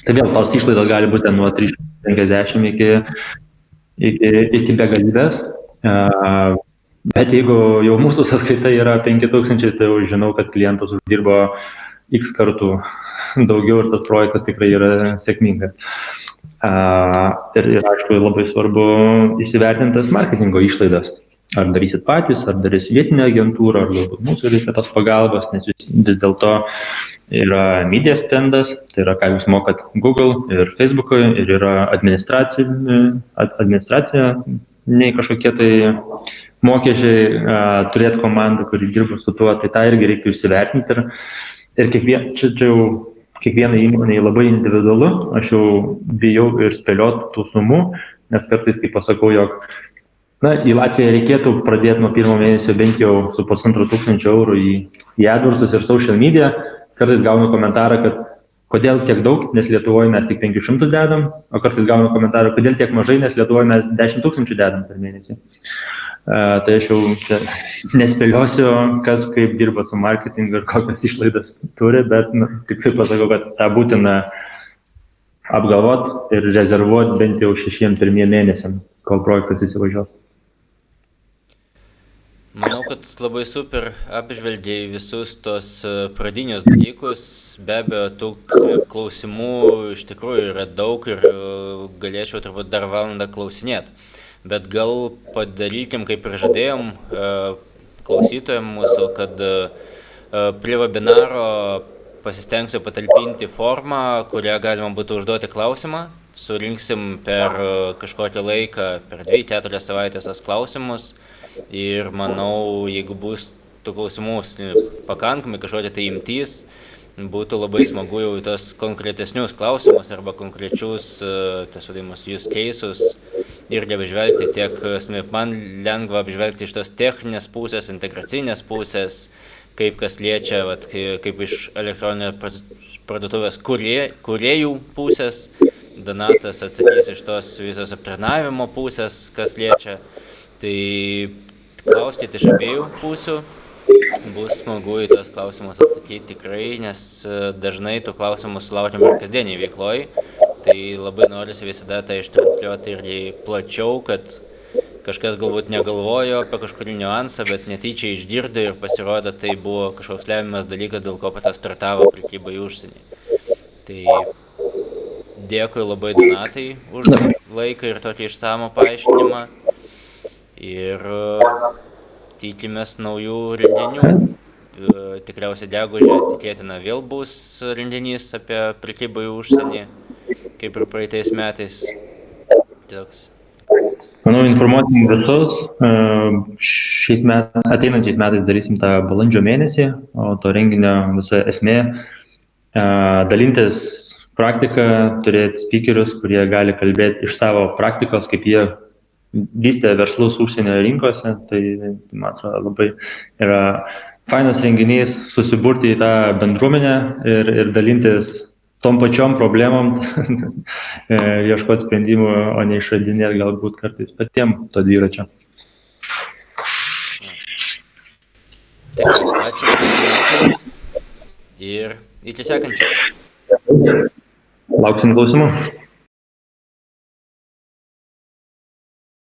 tai vėl tos išlaidos gali būti nuo 350 iki begalybės, bet jeigu jau mūsų sąskaita yra 5000, tai jau žinau, kad klientas uždirbo X kartų daugiau ir tas projektas tikrai yra sėkmingas. Ir aišku, labai svarbu įsivertintas marketingo išlaidas. Ar darysit patys, ar darys vietinė agentūra, ar galbūt mūsų reikia tos pagalbos, nes vis dėlto yra media spendas, tai yra ką jūs mokat Google ir Facebook'ui, ir yra administracija, nei kažkokie tai mokesčiai, turėti komandą, kuri dirba su tuo, tai tą irgi reikia įsivertinti. Ir kiekvienai įmonei labai individualu, aš jau bijau ir spėlioti tų sumų, nes kartais, kai pasakau, jog į Latviją reikėtų pradėti nuo pirmo mėnesio bent jau su 1500 eurų į AdWords ir social media, kartais gaunu komentarą, kad kodėl tiek daug, nes Lietuvoje mes tik 500 dedam, o kartais gaunu komentarą, kodėl tiek mažai, nes Lietuvoje mes 10 000 dedam per mėnesį. Tai aš jau nespėliosiu, kas kaip dirba su marketingu ir kokias išlaidas turi, bet tik taip pasakau, kad tą būtina apgalvot ir rezervuot bent jau 6 pirmiem mėnesiam, kol projektas įsivažiuos. Manau, kad labai super apžvelgėjai visus tos pradinius dalykus. Be abejo, tų klausimų iš tikrųjų yra daug ir galėčiau turbūt dar valandą klausinėti. Bet gal padarykim, kaip ir žadėjom klausytojams mūsų, kad prie webinaro pasistengsiu patalpinti formą, kurią galima būtų užduoti klausimą. Surinksim per kažkokį laiką, per 2-4 savaitės tos klausimus. Ir manau, jeigu bus tų klausimų pakankamai kažkokia tai imtys, būtų labai smagu jau tas konkretesnius klausimus arba konkrečius, tas vadinamus use cases irgi apžvelgti, tiek man lengva apžvelgti iš tos techninės pusės, integracinės pusės, kaip kas liečia, vat, kaip iš elektroninės parduotuvės kūrėjų pusės, Donatas atsakys iš tos visos aptarnavimo pusės, kas liečia. Tai klauskite iš abiejų pusių, bus smagu į tos klausimus atsakyti tikrai, nes dažnai tų klausimų sulaukiam ir kasdieniai veikloj. Tai labai norisi visada tai ištransliuoti ir plačiau, kad kažkas galbūt negalvojo apie kažkurį niuansą, bet netyčia išgirdo ir pasirodo, tai buvo kažkoks lemiamas dalykas, dėl ko pat startavo prekyba į užsienį. Tai dėkui labai Donatai už laiką ir tokį išsamų paaiškinimą. Ir tikimės naujų renginių. Tikriausiai gegužę tikėtina vėl bus renginys apie prekybą į užsienį, kaip ir praeitais metais. Toks. Manau, informuosim visus. Ateinančiais metais darysim tą balandžio mėnesį, o to renginio visa esmė dalintis praktiką, turėti speakerius, kurie gali kalbėti iš savo praktikos, kaip jie vystė verslus užsienio rinkose. Tai, man atrodo, labai yra fainas renginys susiburti į tą bendruomenę ir dalintis tom pačiom problemom, ieškoti sprendimų, o ne išradinėti galbūt kartais patiem to dviračio. Tikrai, ačiū ir iki sekančio. Lauksim klausimų.